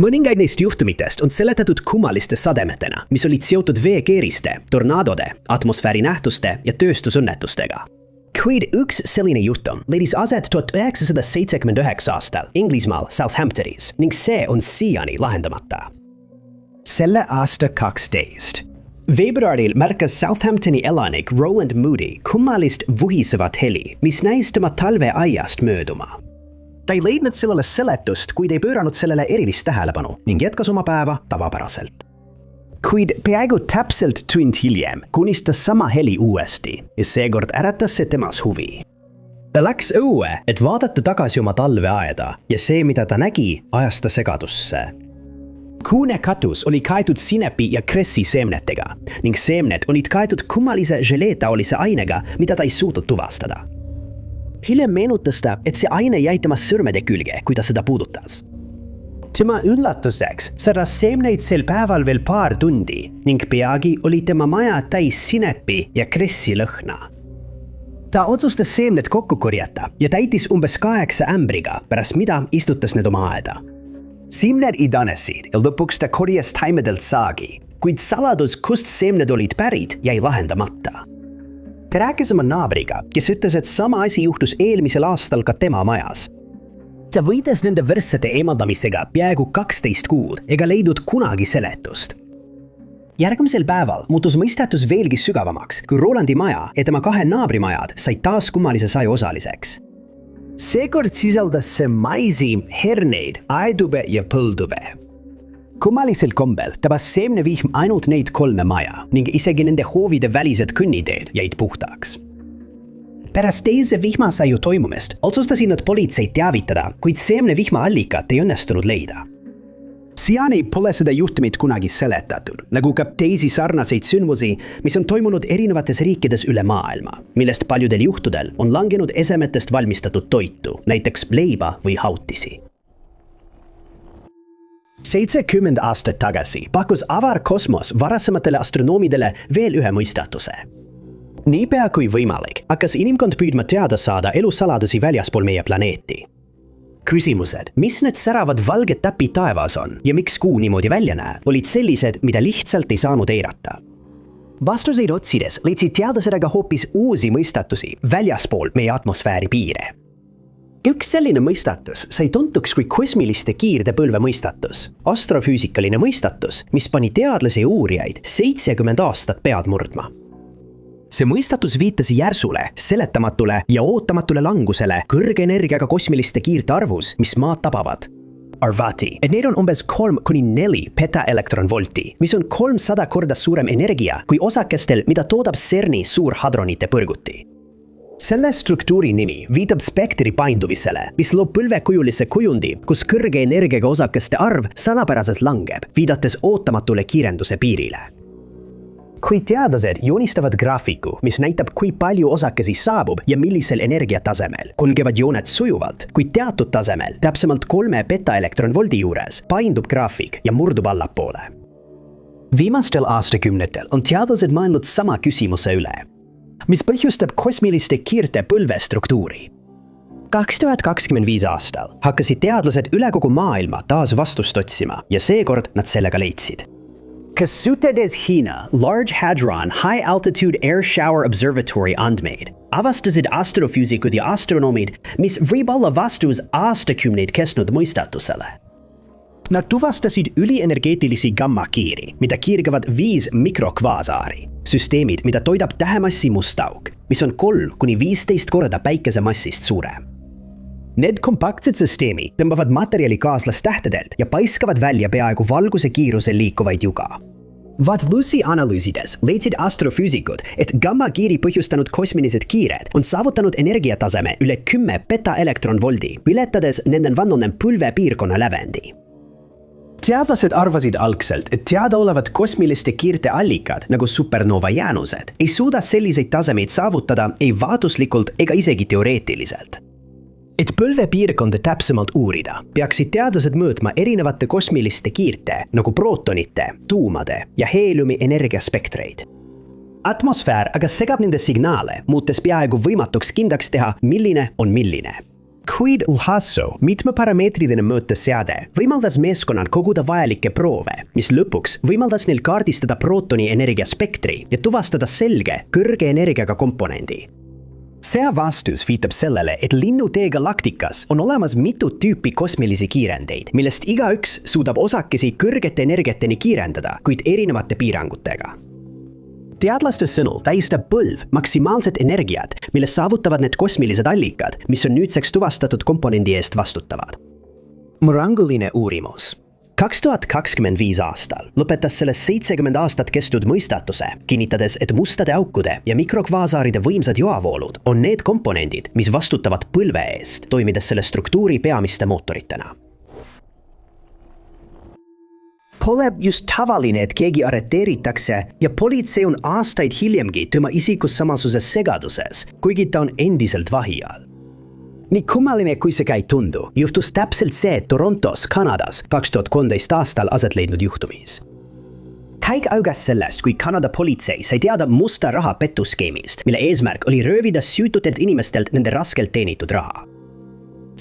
Mõningaid neist juhtumitest on seletatud kummaliste sademetena, mis olid seotud veekeeriste, tornaadode, atmosfääri nähtuste ja tööstusõnnetustega. Kuid üks selline juhtum leidis aset 1979 aastal Inglismaal Southamptonis ning see on siiani lahendamata. Selle aasta 12. Veebruaril märkas Southamptoni elanik Roland Moody kummalist vuhisevat heli, mis näis tema talveaiast mööduma. Ta ei leidnud sellele seletust, kuid ei pööranud sellele erilist tähelepanu ning jätkas oma päeva tavapäraselt. Kuid peaaegu täpselt tund hiljem kunistas sama heli uuesti ja seekord äratas see temas huvi. Ta läks õue, et vaadata tagasi oma talveaeda ja see, mida ta nägi, ajas ta segadusse. Kuune katus oli kaetud sinepi ja kressi seemnetega ning seemned olid kaetud kummalise želeetaolise ainega, mida ta ei suutnud tuvastada. Hiljem meenutas ta, et see aine jäi tema sõrmede külge, kui ta seda puudutas. Tema üllatuseks sadas seemneid sel päeval veel paar tundi ning peagi oli tema maja täis sinepi ja kressi lõhna. Ta otsustas seemned kokku korjata ja täitis umbes 8 ämbriga, pärast mida istutas need oma aeda. Seemned idanesid ja lõpuks ta korjas taimedelt saagi, kuid saladus, kust seemned olid pärit, jäi lahendamata. Ta rääkis oma naabriga, kes ütles, et sama asi juhtus eelmisel aastal ka tema majas. Ta võides nende värssete eemaldamisega peaaegu 12 kuud ega leidnud kunagi seletust. Järgmisel päeval muutus mõistatus veelgi sügavamaks, kui Rolandi maja ja tema 2 naabrimajad said taas kummalise saju osaliseks. Seekord sisaldas see maisi, herneid, aedube ja põldube. Kummalisel kombel tabas seemnevihm ainult neid 3 maja ning isegi nende hoovide välised kõnniteed jäid puhtaks. Pärast teise vihmasaju toimumist otsustasid nad politseid teavitada, kuid seemnevihma allikat ei õnnestunud leida. Siiani pole seda juhtumit kunagi seletatud, nagu ka teisi sarnaseid sündmusi, mis on toimunud erinevates riikides üle maailma, millest paljudel juhtudel on langenud esemetest valmistatud toitu, näiteks leiba või hautisi. 70 aastat tagasi pakkus avarkosmos varasematele astronoomidele veel ühe mõistatuse. Niipea kui võimalik, hakkas inimkond püüdma teada saada elusaladusi väljaspool meie planeeti. Küsimused, mis need säravad valged täpid taevas on ja miks kuu niimoodi välja näeb, olid sellised, mida lihtsalt ei saanud eirata. Vastuseid otsides leidsid teadlased aga hoopis uusi mõistatusi väljaspool meie atmosfääri piire. Üks selline mõistatus sai tuntuks kui kosmiliste kiirdepõlve mõistatus, astrofüüsikaline mõistatus, mis pani teadlasi ja uurijaid 70 aastat pead murdma. See mõistatus viitas järsule, seletamatule ja ootamatule langusele kõrge energiaga kosmiliste kiirte arvus, mis maad tabavad. arvati, et need on umbes 3–4 petaelektronvolti, mis on 300 korda suurem energia kui osakestel, mida toodab CERN-i suurhadronite põrguti. Selle struktuuri nimi viitab spektri painduvisele, mis loob põlvekujulise kujundi, kus kõrge energiaga osakeste arv salapäraselt langeb, viidates ootamatule kiirenduse piirile. Kui teadlased joonistavad graafiku, mis näitab, kui palju osakesi saabub ja millisel energiatasemel, kulgevad jooned sujuvalt, kuid teatud tasemel, täpsemalt 3 petaelektronvoldi juures, paindub graafik ja murdub allapoole. Viimastel aastakümnetel on teadlased mõelnud sama küsimuse üle, mis põhjustab kosmiliste kiirte põlvestruktuuri. 2025 aastal hakkasid teadlased üle kogu maailma taas vastust otsima ja seekord nad sellega leidsid. Kasutades Hiina Large Hadron High Altitude Air Shower Observatory andmeid avastasid astrofüüsikud ja astronoomid, mis võib olla vastus aastakümneid kestnud mõistatusele. Nad tuvastasid ülienergeetilisi gammakiiri, mida kiirgavad 5 mikrokvaasaari, süsteemid, mida toidab tähemassi mustauk, mis on 3–15 korda päikese massist suurem. Need kompaktsed süsteemid tõmbavad materjali kaaslastähtedelt ja paiskavad välja peaaegu valguse kiirusel liikuvaid juga. Vatlusi analüüsides leidsid astrofüüsikud, et gammakiiri põhjustanud kosmilised kiired on saavutanud energiataseme üle 10 petaelektronvoldi, ületades nende vannunem põlvepiirkonna lävendi. Teadlased arvasid algselt, et teadaolevad kosmiliste kiirte allikad, nagu supernova jäänused, ei suuda selliseid tasemeid saavutada ei vaatuslikult ega isegi teoreetiliselt. Et põlvepiirkonda täpsemalt uurida, peaksid teadlased mõõtma erinevate kosmiliste kiirte, nagu prootonite, tuumade ja heeliumi energiaspektreid. Atmosfäär aga segab nende signaale, muutes peaaegu võimatuks kindlaks teha, milline on milline. Kuid LHAASO, mitmeparameetriline mõõteseade, võimaldas meeskonnal koguda vajalikke proove, mis lõpuks võimaldas neil kaardistada prootoni energiaspektri ja tuvastada selge, kõrge energiaga komponendi. See vastus viitab sellele, et linnutee galaktikas on olemas mitu tüüpi kosmilisi kiirendeid, millest igaüks suudab osakesi kõrgete energiateni kiirendada, kuid erinevate piirangutega. Teadlaste sõnul tähistab põlv maksimaalset energiat, milles saavutavad need kosmilised allikad, mis on nüüdseks tuvastatud komponendi eest vastutavad. Mranguline uurimus. 2025 aastal lõpetas selle 70 aastat kestnud mõistatuse, kinnitades, et mustade aukude ja mikrokvaasaaride võimsad joavoolud on need komponendid, mis vastutavad põlve eest, toimides selle struktuuri peamiste mootoritena. Pole just tavaline, et keegi arreteeritakse ja politsei on aastaid hiljemgi tema isikussamasuses segaduses, kuigi ta on endiselt vahi all. Nii kummaline, kui see ka ei tundu, juhtus täpselt see Torontos, Kanadas 2013 aastal aset leidnud juhtumis. Käik algas sellest, kui Kanada politsei sai teada musta raha petuskeemist, mille eesmärk oli röövida süütutelt inimestelt nende raskelt teenitud raha.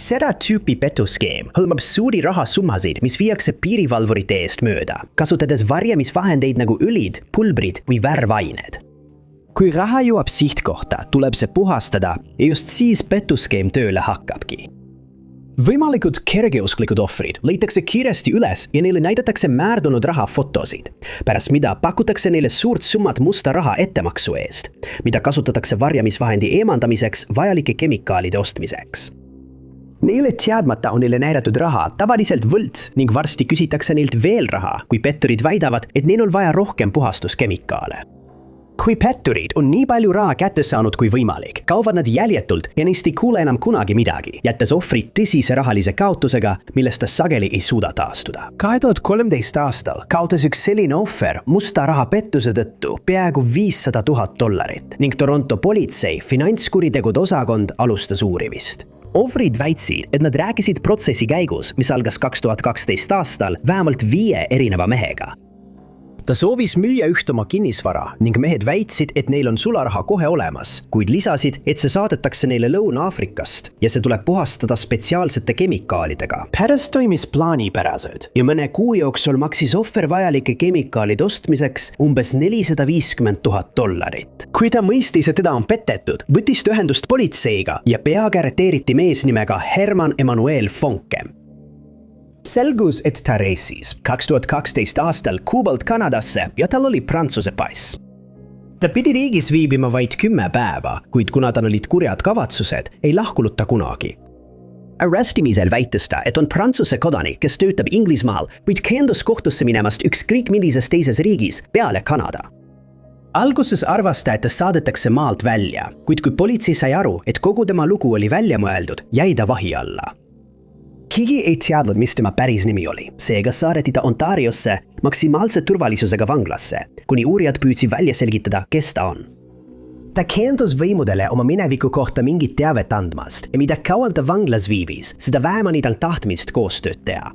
Seda tüüpi petuskeem hõlmab suuri rahasummasid, mis viiakse piirivalvurite eest mööda, kasutades varjamisvahendeid nagu õlid, pulbrid või värvained. Kui raha jõuab sihtkohta, tuleb see puhastada ja just siis petuskeem tööle hakkabki. Võimalikud kergeusklikud ohvrid leitakse kiiresti üles ja neile näidatakse määrdunud raha fotosid, pärast mida pakutakse neile suurt summat musta raha ettemaksu eest, mida kasutatakse varjamisvahendi eemaldamiseks vajalike kemikaalide ostmiseks. Neile teadmata on neile näidatud raha tavaliselt võlts ning varsti küsitakse neilt veel raha, kui petturid väidavad, et neil on vaja rohkem puhastuskemikaale. Kui petturid on nii palju raha kätte saanud kui võimalik, kauvad nad jäljetult ja neist ei kuule enam kunagi midagi, jättes ohvrid tõsise rahalise kaotusega, millest ta sageli ei suuda taastuda. 2013 aastal kaotas üks selline ohver musta raha pettuse tõttu peaaegu $500,000 ning Toronto politsei finantskuritegude osakond alustas uurimist. Ohvrid väitsid, et nad rääkisid protsessi käigus, mis algas 2012 aastal vähemalt 5 erineva mehega. Ta soovis müüa üht oma kinnisvara ning mehed väitsid, et neil on sularaha kohe olemas, kuid lisasid, et see saadetakse neile Lõuna-Aafrikast ja see tuleb puhastada spetsiaalsete kemikaalidega. Pärast toimis plaanipäraselt ja mõne kuu jooksul maksis ohver vajalike kemikaalide ostmiseks umbes $450,000. Kui ta mõistis, et teda on petetud, võttis ta ühendust politseiga ja peagi arreteeriti mees nimega Herman Emmanuel Fonke. Selgus, et ta reisis 2012 aastal Kuubalt Kanadasse ja tal oli Prantsuse pass. Ta pidi riigis viibima vaid 10 päeva, kuid kuna tal olid kurjad kavatsused, ei lahkunud ta kunagi. Arestimisel väitis ta, et on Prantsuse kodanik, kes töötab Inglismaal, kuid keeldus kohtusse minemast ükskõik millises teises riigis peale Kanada. Alguses arvas ta, et ta saadetakse maalt välja, kuid kui politsei sai aru, et kogu tema lugu oli välja mõeldud, jäi ta vahi alla. Keegi ei teadnud, mis tema päris nimi oli, seega saadeti ta Ontariosse maksimaalse turvalisusega vanglasse, kuni uurijad püüdsid välja selgitada, kes ta on. Ta keeldus võimudele oma mineviku kohta mingit teavet andmast ja mida kauem ta vanglas viibis, seda vähem oli tal tahtmist koostööd teha.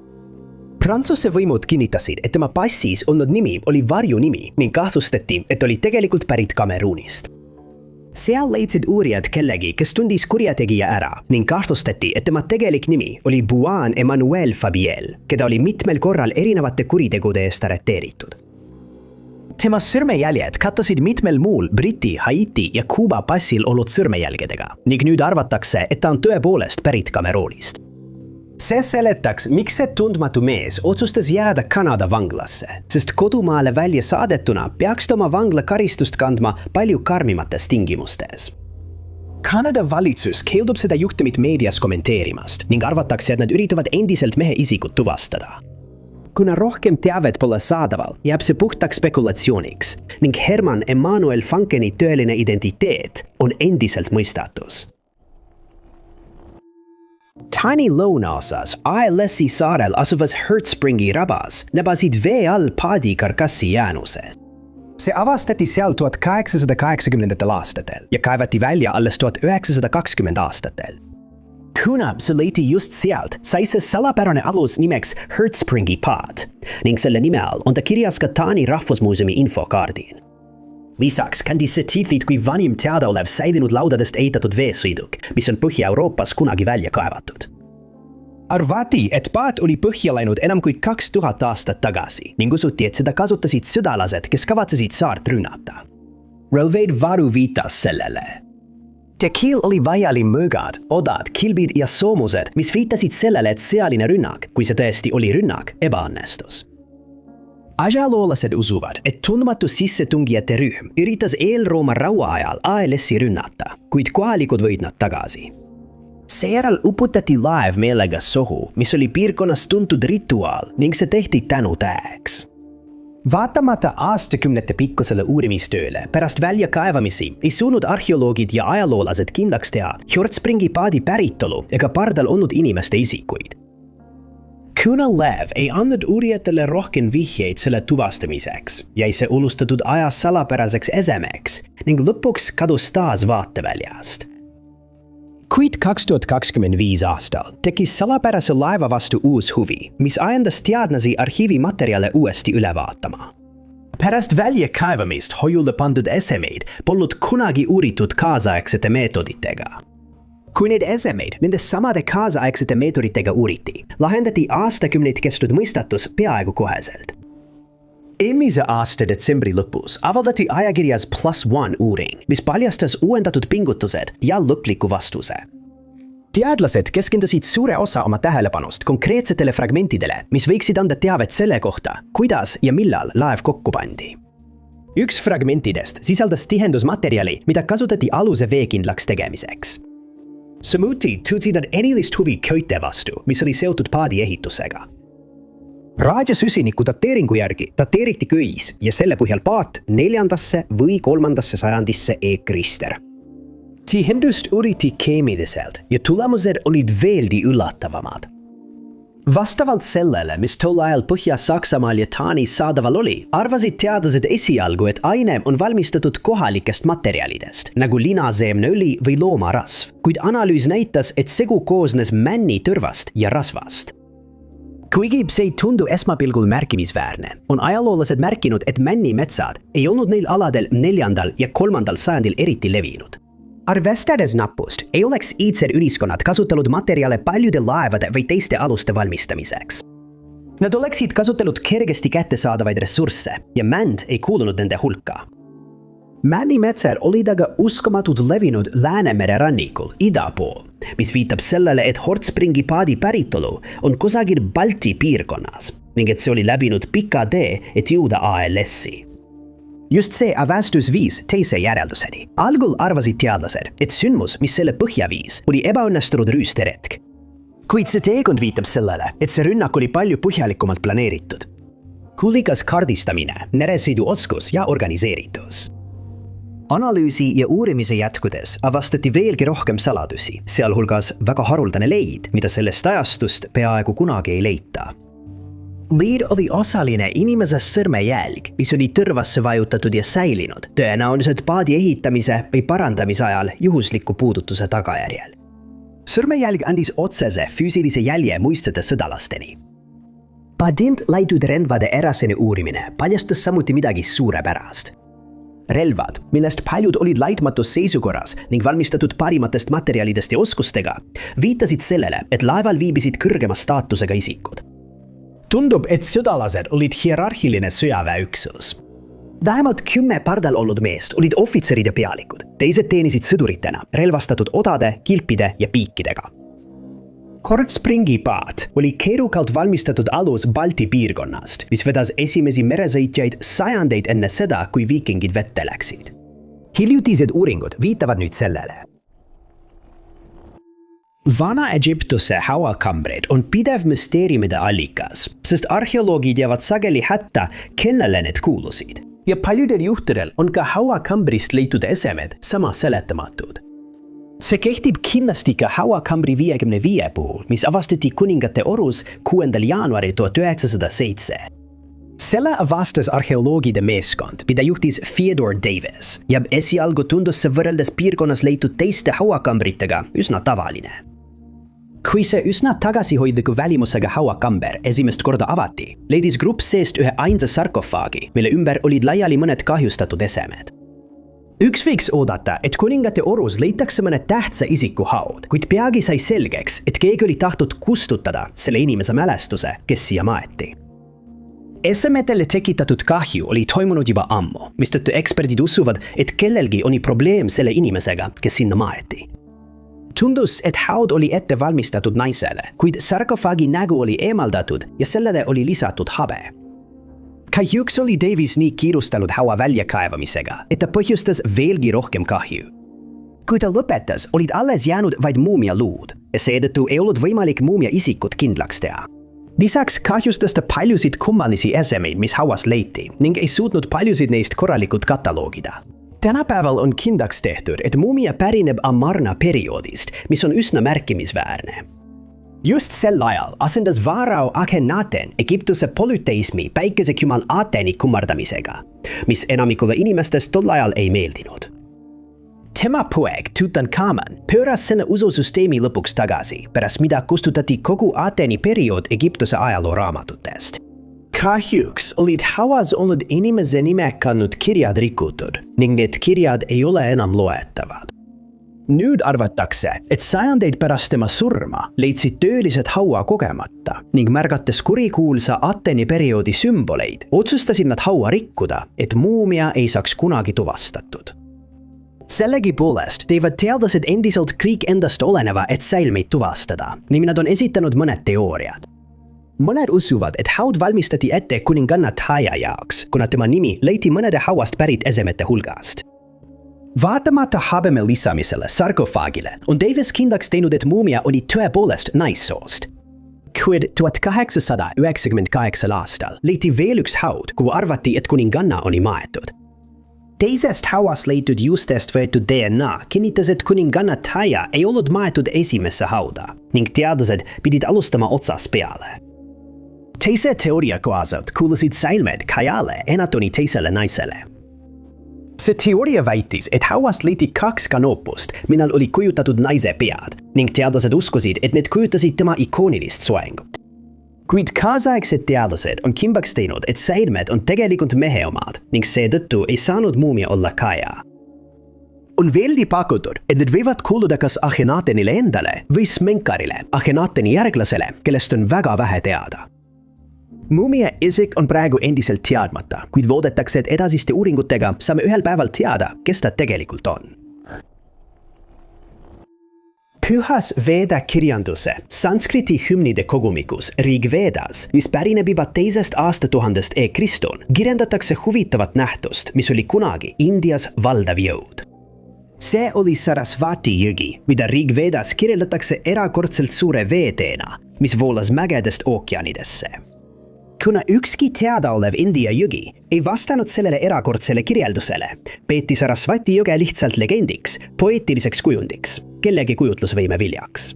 Prantsuse võimud kinnitasid, et tema passis olnud nimi oli varjunimi ning kahtlustati, et oli tegelikult pärit Kameruunist. Seal leidsid uurijad kellegi, kes tundis kurjategija ära ning kahtlustati, et tema tegelik nimi oli Buan Emmanuel Fabiel, keda oli mitmel korral erinevate kuritegude eest arreteeritud. Tema sõrmejäljed kattasid mitmel muul Briti, Haiti ja Kuuba passil olnud sõrmejälgedega ning nüüd arvatakse, et ta on tõepoolest pärit Kameruunist. See seletaks, miks see tundmatu mees otsustas jääda Kanada vanglasse, sest kodumaale välja saadetuna peaks ta oma vanglakaristust kandma palju karmimates tingimustes. Kanada valitsus keeldub seda juhtumit meedias kommenteerimast ning arvatakse, et nad üritavad endiselt mehe isikut tuvastada. Kuna rohkem teavet pole saadaval, jääb see puhtaks spekulatsiooniks ning Herman Emmanuel Fankeni tõeline identiteet on endiselt mõistatus. Tiny lõunaosas ALS-i saarel asuvas Hertspringi rabas näbasid vee all paadi karkassi jäänused. See avastati seal 1880 aastatel ja kaevati välja alles 1920 aastatel. Kuna see leiti just sealt, sai see salapärane alus nimeks Hertspringi paad ning selle nime all on ta kirjas ka Taani Rahvusmuuseumi infokaardil. Lisaks kandis see tiitlit kui vanim teadaolev säilinud laudadest ehitatud veesõiduk, mis on Põhja-Euroopas kunagi välja kaevatud. Arvati, et paat oli põhja läinud enam kui 2000 aastat tagasi ning usuti, et seda kasutasid sõdalased, kes kavatsesid saart rünnata. Relvaid varu viitas sellele. Tekil oli vajali möögad, odad, kilbid ja soomused, mis viitasid sellele, et sõjaline rünnak, kui see tõesti oli rünnak, ebaõnnestus. Ajaloolased usuvad, et tundmatu sissetungijate rühm üritas Eel-Rooma raua ajal ALS-i rünnata, kuid kohalikud võid nad tagasi. Seejärel uputati laev meelega sohu, mis oli piirkonnas tuntud rituaal ning see tehti tänutäheks. Vaatamata aastakümnete pikkusele uurimistööle pärast väljakaevamisi ei suutnud arheoloogid ja ajaloolased kindlaks teha Hertspringi paadi päritolu ega pardal olnud inimeste isikuid. Kuna Lev ei andnud uurijatele rohkem vihjeid selle tuvastamiseks, jäi see unustatud ajas salapäraseks esemeks ning lõpuks kadus taas vaateväljast. Kuid 2025 aastal tekkis salapärase laeva vastu uus huvi, mis ajendas teadlasi arhiivimaterjale uuesti üle vaatama. Pärast väljakaevamist hoiule pandud esemeid polnud kunagi uuritud kaasaegsete meetoditega. Kui need esemeid nendes samade kaasaegsete meetoditega uuriti, lahendati aastakümneid kestnud mõistatus peaaegu koheselt. Eelmise aasta detsembri lõpus avaldati ajakirjas +1 uuring, mis paljastas uuendatud pingutused ja lõpliku vastuse. Teadlased keskendusid suure osa oma tähelepanust konkreetsetele fragmentidele, mis võiksid anda teavet selle kohta, kuidas ja millal laev kokku pandi. Üks fragmentidest sisaldas tihendusmaterjali, mida kasutati aluse veekindlaks tegemiseks. Samuti tundsid nad erilist huvi köite vastu, mis oli seotud paadi ehitusega. Raadiosüsiniku dateeringu järgi dateeriti köis ja selle põhjal paat 4. või 3. sajandisse e.Krister. Tihendust uuriti keemiliselt ja tulemused olid veelgi üllatavamad. Vastavalt sellele, mis tol ajal Põhja-Saksamaal ja Taanis saadaval oli, arvasid teadlased esialgu, et aine on valmistatud kohalikest materjalidest, nagu linaseemneõli või loomarasv, kuid analüüs näitas, et segu koosnes männitõrvast ja rasvast. Kuigi see ei tundu esmapilgul märkimisväärne, on ajaloolased märkinud, et männimetsad ei olnud neil aladel 4. ja 3. sajandil eriti levinud. Arvestades nappust, ei oleks iidsed ühiskonnad kasutanud materjale paljude laevade või teiste aluste valmistamiseks. Nad oleksid kasutanud kergesti kättesaadavaid ressursse ja mänd ei kuulunud nende hulka. Männimetsad olid aga uskumatult levinud Läänemere rannikul ida pool, mis viitab sellele, et Hertspringi paadi päritolu on kusagil Balti piirkonnas ning et see oli läbinud pika tee, et jõuda ALS-i. Just see avastus viis teise järelduseni. Algul arvasid teadlased, et sündmus, mis selle põhja viis, oli ebaõnnestunud rüüsteretk. Kuid see teekond viitab sellele, et see rünnak oli palju põhjalikumalt planeeritud. Hulikas kaardistamine, neresõiduoskus ja organiseeritus. Analüüsi ja uurimise jätkudes avastati veelgi rohkem saladusi, sealhulgas väga haruldane leid, mida sellest ajastust peaaegu kunagi ei leita. Leid oli osaline inimese sõrmejälg, mis oli tõrvasse vajutatud ja säilinud, tõenäoliselt paadi ehitamise või parandamise ajal juhusliku puudutuse tagajärjel. Sõrmejälg andis otsese füüsilise jälje muistsete sõdalasteni. Paadilt laitud relvade erasene uurimine paljastas samuti midagi suurepärast. Relvad, millest paljud olid laitmatus seisukorras ning valmistatud parimatest materjalidest ja oskustega, viitasid sellele, et laeval viibisid kõrgema staatusega isikud. Tundub, et sõdalased olid hierarhiline sõjaväeüksus. Vähemalt 10 pardal olnud meest olid ohvitserid ja pealikud, teised teenisid sõduritena, relvastatud odade, kilpide ja piikidega. Cold Springi paat oli keerukalt valmistatud alus Balti piirkonnast, mis vedas esimesi meresõitjaid sajandeid enne seda, kui viikingid vette läksid. Hiljutised uuringud viitavad nüüd sellele. Vana-Egiptuse hauakambrid on pidev müsteeriumide allikas, sest arheoloogid jäävad sageli hätta, kellele need kuulusid. Ja paljudel juhtudel on ka hauakambrist leitud esemed sama seletamatud. See kehtib kindlasti ka hauakambri 55 puhul, mis avastati kuningate orus 6. jaanuaril 1907. Selle avastas arheoloogide meeskond, mida juhtis Theodore Davis, ja esialgu tundus see võrreldes piirkonnas leitud teiste hauakambritega üsna tavaline. Kui see üsna tagasihoidliku välimusega hauakamber esimest korda avati, leidis grupp seest ühe ainsa sarkofaagi, mille ümber olid laiali mõned kahjustatud esemed. Üks võiks oodata, et kuningate orus leitakse mõne tähtsa isiku haud, kuid peagi sai selgeks, et keegi oli tahtnud kustutada selle inimese mälestuse, kes siia maeti. Esemetele tekitatud kahju oli toimunud juba ammu, mistõttu eksperdid usuvad, et kellelgi oli probleem selle inimesega, kes sinna maeti. Tundus, et haud oli ette valmistatud naisele, kuid sarkofaagi nägu oli eemaldatud ja sellele oli lisatud habe. Kahjuks oli Davis nii kiirustanud haua väljakaevamisega, et ta põhjustas veelgi rohkem kahju. Kui ta lõpetas, olid alles jäänud vaid muumia luud ja seetõttu ei olnud võimalik muumia isikut kindlaks teha. Lisaks kahjustas ta paljusid kummalisi esemeid, mis hauas leiti ning ei suutnud paljusid neist korralikult kataloogida. Tänapäeval on kindlaks tehtud, et muumia pärineb Amarna perioodist, mis on üsna märkimisväärne. Just sel ajal asendas Varao Akhenaten Egiptuse polüteismi päikesekümal Ateni kummardamisega, mis enamikule inimestest tol ajal ei meeldinud. Tema poeg Tutankhamun pööras selle ususüsteemi lõpuks tagasi, pärast mida kustutati kogu Ateni periood Egiptuse ajaloo raamatutest. Kahjuks olid hauas olnud inimese nime kandnud kirjad rikutud ning need kirjad ei ole enam loetavad. Nüüd arvatakse, et sajandeid pärast tema surma leidsid töölised haua kogemata ning märgates kurikuulsa Ateni perioodi sümboleid, otsustasid nad haua rikkuda, et muumia ei saaks kunagi tuvastatud. Sellegipoolest teevad teadlased endiselt kõik endast oleneva, et säilmeid tuvastada, ning nad on esitanud mõned teooriad. Mõned usuvad, et haud valmistati ette kuninganna Taia jaoks, kuna tema nimi leiti mõnede hauast pärit esemete hulgast. Vaatamata habeme lisamisele sarkofaagile on Davis kindlaks teinud, et muumia oli tõepoolest naissoost. Kuid 1898 aastal leiti veel üks haud, kuhu arvati, et kuninganna oli maetud. Teisest hauast leitud juustest võetud DNA kinnitas, et kuninganna Taia ei olnud maetud esimesse hauda ning teadlased pidid alustama otsast peale. Teise teooria kohaselt kuulusid säilmed Kaiale, Enatoni teisele naisele. See teooria väitis, et hauast leiti 2 kanoopust, millal oli kujutatud naise pead, ning teadlased uskusid, et need kujutasid tema ikoonilist soengut. Kuid kaasaegsed teadlased on kimbaks teinud, et säilmed on tegelikult mehe omad ning seetõttu ei saanud muumia olla Kaia. On veelgi pakutud, et need võivad kuuluda kas Akhenatenile endale või Smenkarile, Akhenateni järglasele, kellest on väga vähe teada. Muumia isik on praegu endiselt teadmata, kuid loodetakse, et edasiste uuringutega saame ühel päeval teada, kes ta tegelikult on. Pühas Veda kirjanduse sanskriti hümnide kogumikus Rigvedas, mis pärineb juba 2. aastatuhandest e.Kriston, kirjeldatakse huvitavat nähtust, mis oli kunagi Indias valdav jõud. See oli Sarasvati jõgi, mida Rigvedas kirjeldatakse erakordselt suure veeteena, mis voolas mägedest ookeanidesse. Kuna ükski teadaolev India jõgi ei vastanud sellele erakordsele kirjeldusele, peeti Sarasvati jõge lihtsalt legendiks, poeetiliseks kujundiks, kellegi kujutlusvõime viljaks.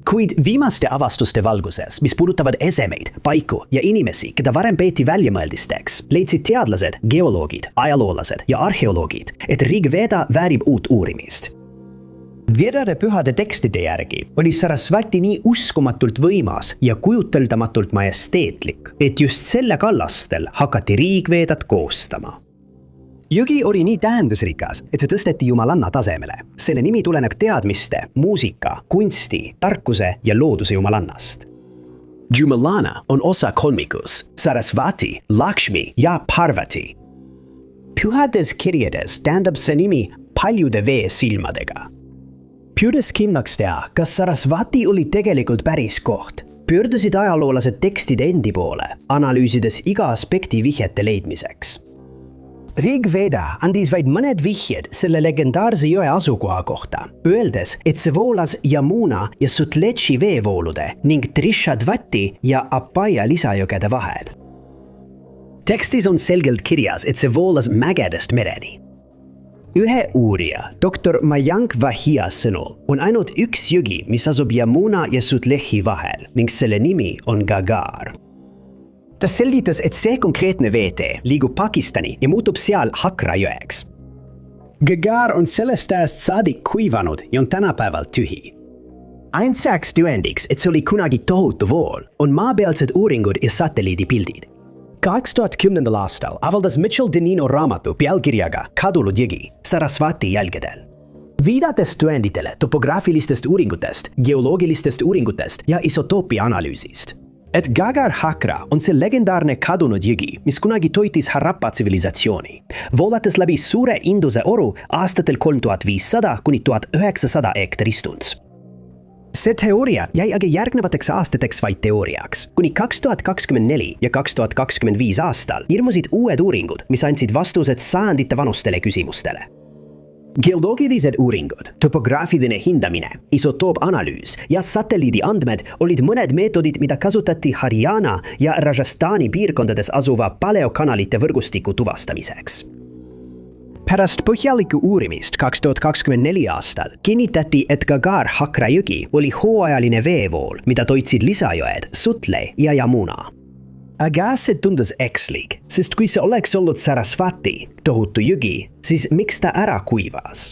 Kuid viimaste avastuste valguses, mis puudutavad esemeid, paiku ja inimesi, keda varem peeti väljamõeldisteks, leidsid teadlased, geoloogid, ajaloolased ja arheoloogid, et Rigveda väärib uut uurimist. Vedade pühade tekstide järgi oli Sarasvati nii uskumatult võimas ja kujuteldamatult majesteetlik, et just selle kallastel hakati Rigvedat koostama. Jõgi oli nii tähendusrikas, et see tõsteti jumalanna tasemele. Selle nimi tuleneb teadmiste, muusika, kunsti, tarkuse ja looduse jumalannast. Jumalana on osa kolmikus, Sarasvati, Lakshmi ja Parvati. Pühades kirjades tähendab see nimi paljude veesilmadega. Püüdes kindlaks teha, kas Sarasvati oli tegelikult päris koht, pöördusid ajaloolased tekstide endi poole, analüüsides iga aspekti vihjete leidmiseks. Rigveda andis vaid mõned vihjed selle legendaarse jõe asukoha kohta, öeldes, et see voolas Yamuna ja Sutlechi veevoolude ning Trishadvati ja Appaia lisajõgede vahel. Tekstis on selgelt kirjas, et see voolas mägedest mereni. Ühe uurija, doktor Mayank Vahia sõnul on ainult üks jõgi, mis asub Yamuna ja Sutlechi vahel ning selle nimi on Gagar. Ta selgitas, et see konkreetne veetee liigub Pakistani ja muutub seal Hakra jõeks. Gagar on sellest ajast saadik kuivanud ja on tänapäeval tühi. Ainsaks tõendiks, et see oli kunagi tohutu vool, on maapealsed uuringud ja satelliidipildid. 2010. aastal avaldas Mitchell Denino raamatu pealkirjaga Kadunud jõgi Sarasvati jälgedel. Viidates tõenditele topograafilistest uuringutest, geoloogilistest uuringutest ja isotoopia analüüsist. Et Gagar Hakra on see legendaarne kadunud jõgi, mis kunagi toitis Harappa tsivilisatsiooni, voolates läbi suure Induse oru aastatel 3500 kuni 1900 ektaristunds. See teooria jäi aga järgnevateks aastateks vaid teooriaks, kuni 2024 ja 2025 aastal ilmusid uued uuringud, mis andsid vastused sajandite vanustele küsimustele. Geoloogilised uuringud, topograafiline hindamine, isotoopanalüüs ja satelliidi andmed olid mõned meetodid, mida kasutati Haryana ja Rajasthani piirkondades asuva paleokanalite võrgustiku tuvastamiseks. Pärast põhjalikku uurimist 2024 aastal kinnitati, et Gagar Hakra jõgi oli hooajaline veevool, mida toitsid lisajõed Sutle ja Yamuna. Aga see tundus ekslik, sest kui see oleks olnud Sarasvati, tohutu jõgi, siis miks ta ära kuivas?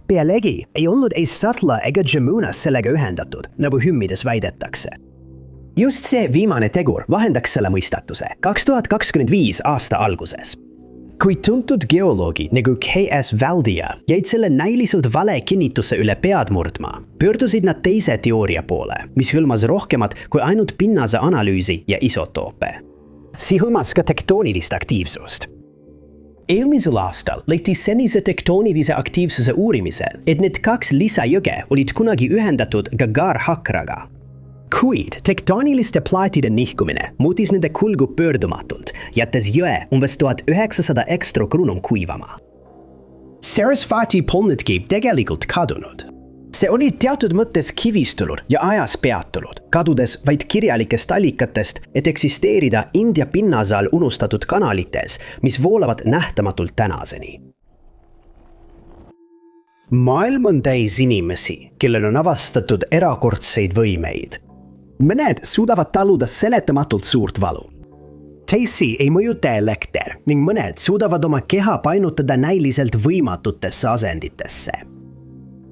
Pealegi ei olnud ei Satla ega Jamuna sellega ühendatud, nagu hümnides väidetakse. Just see viimane tegur vahendaks selle mõistatuse 2025 aasta alguses. Kui tuntud geoloogid nagu K.S. Valdia jäid selle näiliselt vale kinnituse üle pead murdma, pöördusid nad teise teooria poole, mis hõlmas rohkemat kui ainult pinnase analüüsi ja isotoope. See hõlmas ka tektoonilist aktiivsust. Eelmisel aastal leiti senise tektoonilise aktiivsuse uurimisel, et need kaks lisajõge olid kunagi ühendatud Gagar Hakraga. Kuid tektooniliste plaatide nihkumine muutis nende kulgu pöördumatult, jättes jõe umbes 1900 ekstrokruunum kuivama. Sarasvati polnudki tegelikult kadunud. See oli teatud mõttes kivistunud ja ajas peatunud, kadudes vaid kirjalikest allikatest, et eksisteerida India pinnasal unustatud kanalites, mis voolavad nähtamatult tänaseni. Maailm on täis inimesi, kellel on avastatud erakordseid võimeid. Mõned suudavad taluda seletamatult suurt valu. Teisi ei mõjuta elekter ning mõned suudavad oma keha painutada näiliselt võimatutesse asenditesse.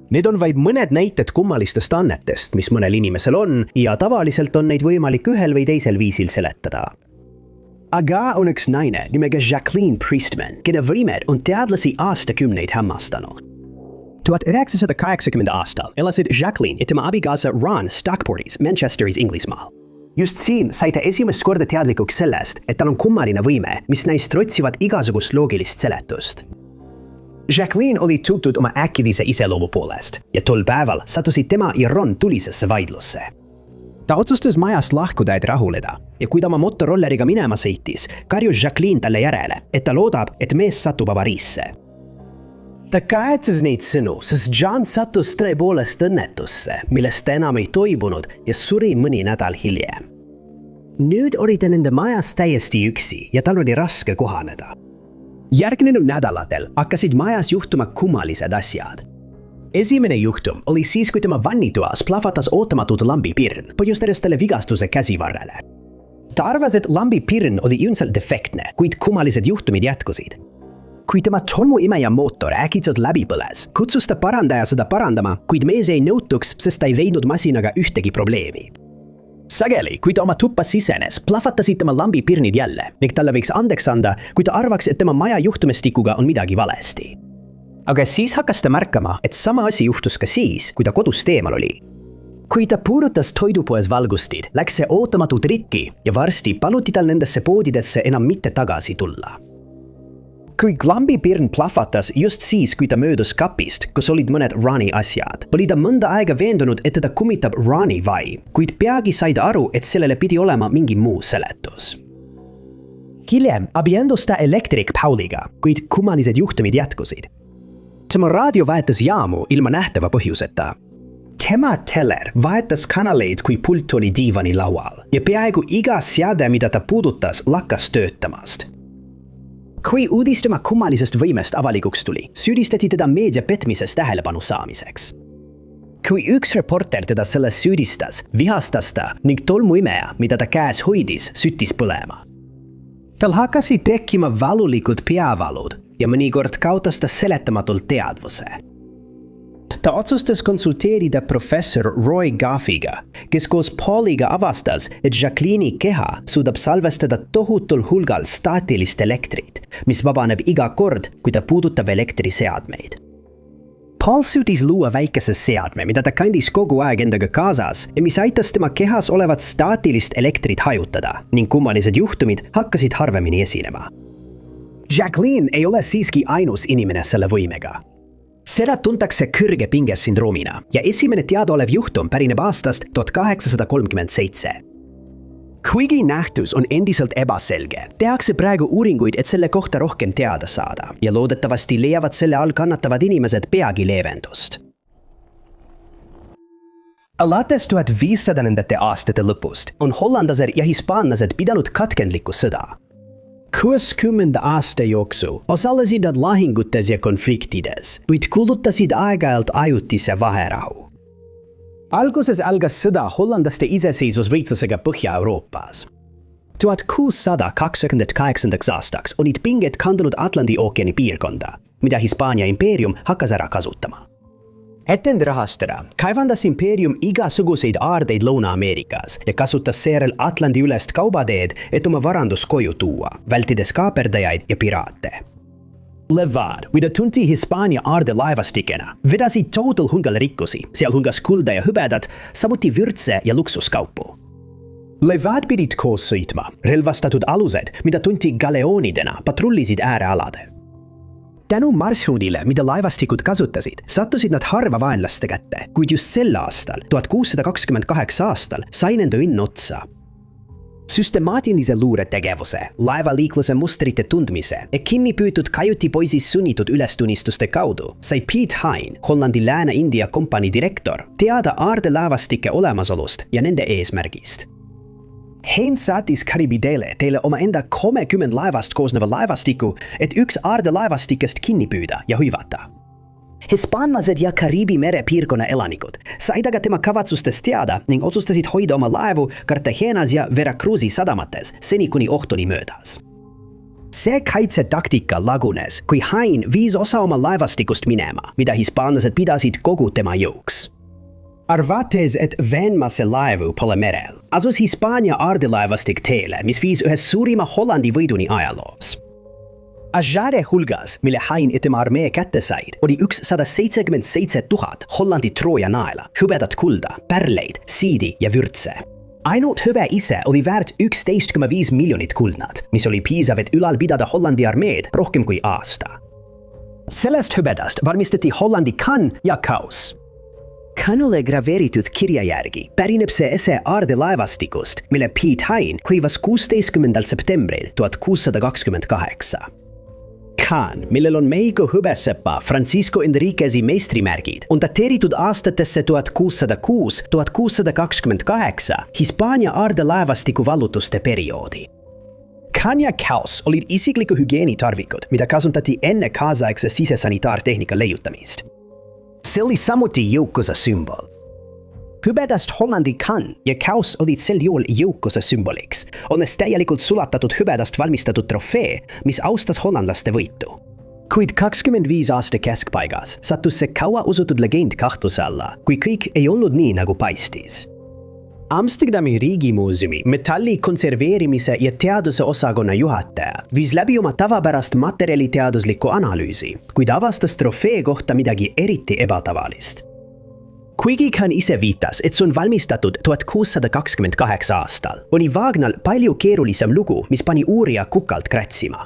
Need on vaid mõned näited kummalistest annetest, mis mõnel inimesel on ja tavaliselt on neid võimalik ühel või teisel viisil seletada. Aga on üks naine nimega Jacqueline Priestman, keda võimed on teadlasi aastakümneid hämmastanud. 1980 aastal elasid Jacqueline ja tema abikaasa Ron Stockportis, Manchesteris, Inglismaal. Just siin sai ta esimest korda teadlikuks sellest, et tal on kummaline võime, mis neist otsivad igasugust loogilist seletust. Jacqueline oli tuntud oma äkilise iseloomu poolest ja tol päeval sattusid tema ja Ron tulisesse vaidlusse. Ta otsustas majast lahkuda, et rahuleda ja kui ta oma motorolleriga minema sõitis, karjus Jacqueline talle järele, et ta loodab, et mees satub avariisse. Ta kahetses neid sõnu, sest John sattus tõepoolest õnnetusse, millest ta enam ei toibunud ja suri mõni nädal hiljem. Nüüd oli ta nende majas täiesti üksi ja tal oli raske kohaneda. Järgnenud nädalatel hakkasid majas juhtuma kummalised asjad. Esimene juhtum oli siis, kui tema vannitoas plahvatas ootamatult lambipirn, põhjustades talle vigastuse käsivarrele. Ta arvas, et lambipirn oli ilmselt defektne, kuid kummalised juhtumid jätkusid. Kui tema tolmuimeja mootor äkitselt läbi põles, kutsus ta parandaja seda parandama, kuid mees jäi nõutuks, sest ta ei leidnud masinaga ühtegi probleemi. Sageli, kui ta oma tuppa sisenes, plahvatasid tema lambipirnid jälle, ning talle võiks andeks anda, kui ta arvaks, et tema maja juhtumistikuga on midagi valesti. Aga siis hakkas ta märkama, et sama asi juhtus ka siis, kui ta kodust eemal oli. Kui ta puudutas toidupoes valgustid, läks see ootamatult rikki ja varsti paluti tal nendesse poodidesse enam mitte tagasi tulla. Kui lambipirn plahvatas just siis, kui ta möödus kapist, kus olid mõned Ronnie asjad, oli ta mõnda aega veendunud, et teda kummitab Ronnie vaim, kuid peagi sai ta aru, et sellele pidi olema mingi muu seletus. Hiljem abiellus ta elektrik Pauliga, kuid kummalised juhtumid jätkusid. Tema raadio vahetas jaamu ilma nähtava põhjuseta. Tema teler vahetas kanaleid, kui pult oli diivani laual ja peaaegu iga seade, mida ta puudutas, lakkas töötamast. Kui uudis tema kummalisest võimest avalikuks tuli, süüdistati teda meedia petmises tähelepanu saamiseks. Kui üks reporter teda selles süüdistas, vihastas ta ning tolmuimeja, mida ta käes hoidis, süttis põlema. Tal hakkasid tekkima valulikud peavalud ja mõnikord kaotas ta seletamatult teadvuse. Ta otsustas konsulteerida professor Roy Goffiga, kes koos Pauliga avastas, et Jacqueline'i keha suudab salvestada tohutul hulgal staatilist elektrit, mis vabaneb iga kord, kui ta puudutab elektriseadmeid. Paul suutis luua väikese seadme, mida ta kandis kogu aeg endaga kaasas ja mis aitas tema kehas olevat staatilist elektrit hajutada ning kummalised juhtumid hakkasid harvemini esinema. Jacqueline ei ole siiski ainus inimene selle võimega. Seda tuntakse kõrge pingesündroomina ja esimene teadaolev juhtum pärineb aastast 1837. Kuigi nähtus on endiselt ebaselge, tehakse praegu uuringuid, et selle kohta rohkem teada saada ja loodetavasti leiavad selle all kannatavad inimesed peagi leevendust. Alates 1500 aastate lõpust on hollandlased ja hispaanlased pidanud katkendlikku sõda. 60 aasta jooksul osalesid nad lahingutes ja konfliktides, kuid kulutasid aeg-ajalt ajutise vaherahu. Alguses algas sõda hollandlaste iseseisvusvõitlusega Põhja-Euroopas. 1628 aastaks olid pinged kandunud Atlandi ookeani piirkonda, mida Hispaania impeerium hakkas ära kasutama. Et end rahastada, kaivandas impeerium igasuguseid aardeid Lõuna-Ameerikas ja kasutas seejärel Atlandi ülest kaubateed, et oma varandus koju tuua, vältides kaaperdajaid ja piraate. Levad, mida tunti Hispaania aarde laevastikena, vedasid tohutul hulgal rikkusi, sealhulgas kulda ja hõbedat, samuti vürtse ja luksuskaupu. Levad pidid koos sõitma, relvastatud alused, mida tunti galeoonidena, patrullisid äärealade. Tänu marsruudile, mida laevastikud kasutasid, sattusid nad harva vaenlaste kätte, kuid just sel aastal, 1628 aastal, sai nende õnn otsa. Süstemaatilise luuretegevuse, laevaliikluse mustrite tundmise ja kinnipüütud kajutipoisis sunnitud ülestunnistuste kaudu sai Piet Hein, Hollandi Lääne-India kompanii direktor, teada aardelaevastike olemasolust ja nende eesmärgist. Hein saatis Karibideele teile oma enda 30 laevast koosneva laevastiku, et üks aardelaevastikest kinni püüda ja hõivata. Hispaanlased ja Kariibi mere piirkonna elanikud said aga tema kavatsustest teada ning otsustasid hoida oma laevu Cartagenas ja Veracruzi sadamates, seni kuni oht oli möödas. See kaitsetaktika lagunes, kui Hein viis osa oma laevastikust minema, mida hispaanlased pidasid kogu tema jõuks. Arvates, et veenmasse laevu pole merel, asus Hispaania aardelaevastik teele, mis viis ühes suurima Hollandi võiduni ajaloos. Asjade hulgas, mille Hein ja tema armee kätte said, oli 177 000 Hollandi Trooja naela, hõbedat kulda, pärleid, siidi ja vürtse. Ainult hõbe ise oli väärt 11,5 miljonit kuldnat, mis oli piisav, et ülal pidada Hollandi armeed rohkem kui aasta. Sellest hõbedast valmistati Hollandi kann ja kaus. Kannule graveeritud kirja järgi pärineb see ese aardelaevastikust, mille Piet Hein hõivas 16. septembril 1628. Khan, millel on Mehhiko hõbesepa Francisco Enriquezi meistrimärgid, on dateeritud aastatesse 1606–1628 Hispaania aardelaevastiku vallutuste perioodi. Khan ja Kaus olid isikliku hügieenitarvikud, mida kasutati enne kaasaegse sisesanitaartehnika leiutamist. See oli samuti jõukuse sümbol. Hõbedast Hollandi Khan ja Kaus olid sel juhul jõukuse sümboliks, olles täielikult sulatatud hõbedast valmistatud trofee, mis austas hollandlaste võitu. Kuid 25 aasta keskpaigas sattus see kaua usutud legend kahtluse alla, kui kõik ei olnud nii, nagu paistis. Amsterdami riigimuuseumi metalli konserveerimise ja teaduse osakonna juhataja viis läbi oma tavapärast materjaliteaduslikku analüüsi, kuid avastas trofee kohta midagi eriti ebatavalist. Kuigi Khan ise viitas, et see on valmistatud 1628 aastal, oli Wagnal palju keerulisem lugu, mis pani uurija kukalt kratsima.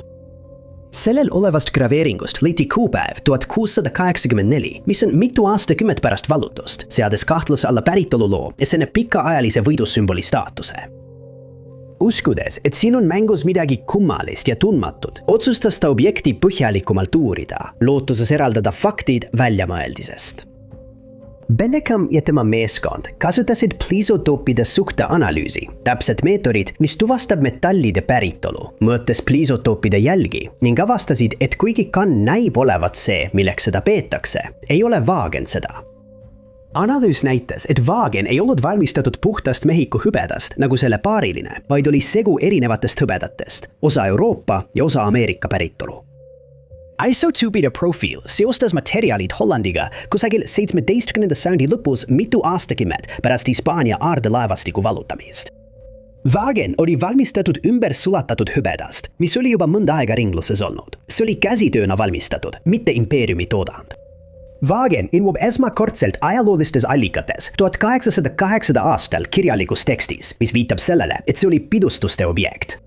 Sellel olevast graveeringust leiti kuupäev 1684, mis on mitu aastakümmet pärast vallutust, seades kahtluse alla päritoluloo ja selle pikaajalise võidusümboli staatuse. Uskudes, et siin on mängus midagi kummalist ja tundmatut, otsustas ta objekti põhjalikumalt uurida, lootuses eraldada faktid väljamõeldisest. Bennekom ja tema meeskond kasutasid pliisotoopide suhteanalüüsi, täpset meetodit, mis tuvastab metallide päritolu, mõõtes pliisotoopide jälgi ning avastasid, et kuigi Khan näib olevat see, milleks seda peetakse, ei ole Wagen seda. Analüüs näitas, et Wagen ei olnud valmistatud puhtast Mehhiko hõbedast nagu selle paariline, vaid oli segu erinevatest hõbedatest, osa Euroopa ja osa Ameerika päritolu. Isotoopide profiil seostas materjalid Hollandiga kusagil 17. sajandi lõpus mitu aastakümmet pärast Hispaania aardelaevastiku vallutamist. Wagen oli valmistatud ümber sulatatud hõbedast, mis oli juba mõnda aega ringluses olnud. See oli käsitööna valmistatud, mitte impeeriumi toodang. Wagen ilmub esmakordselt ajaloolistes allikates 1808 aastal kirjalikus tekstis, mis viitab sellele, et see oli pidustuste objekt.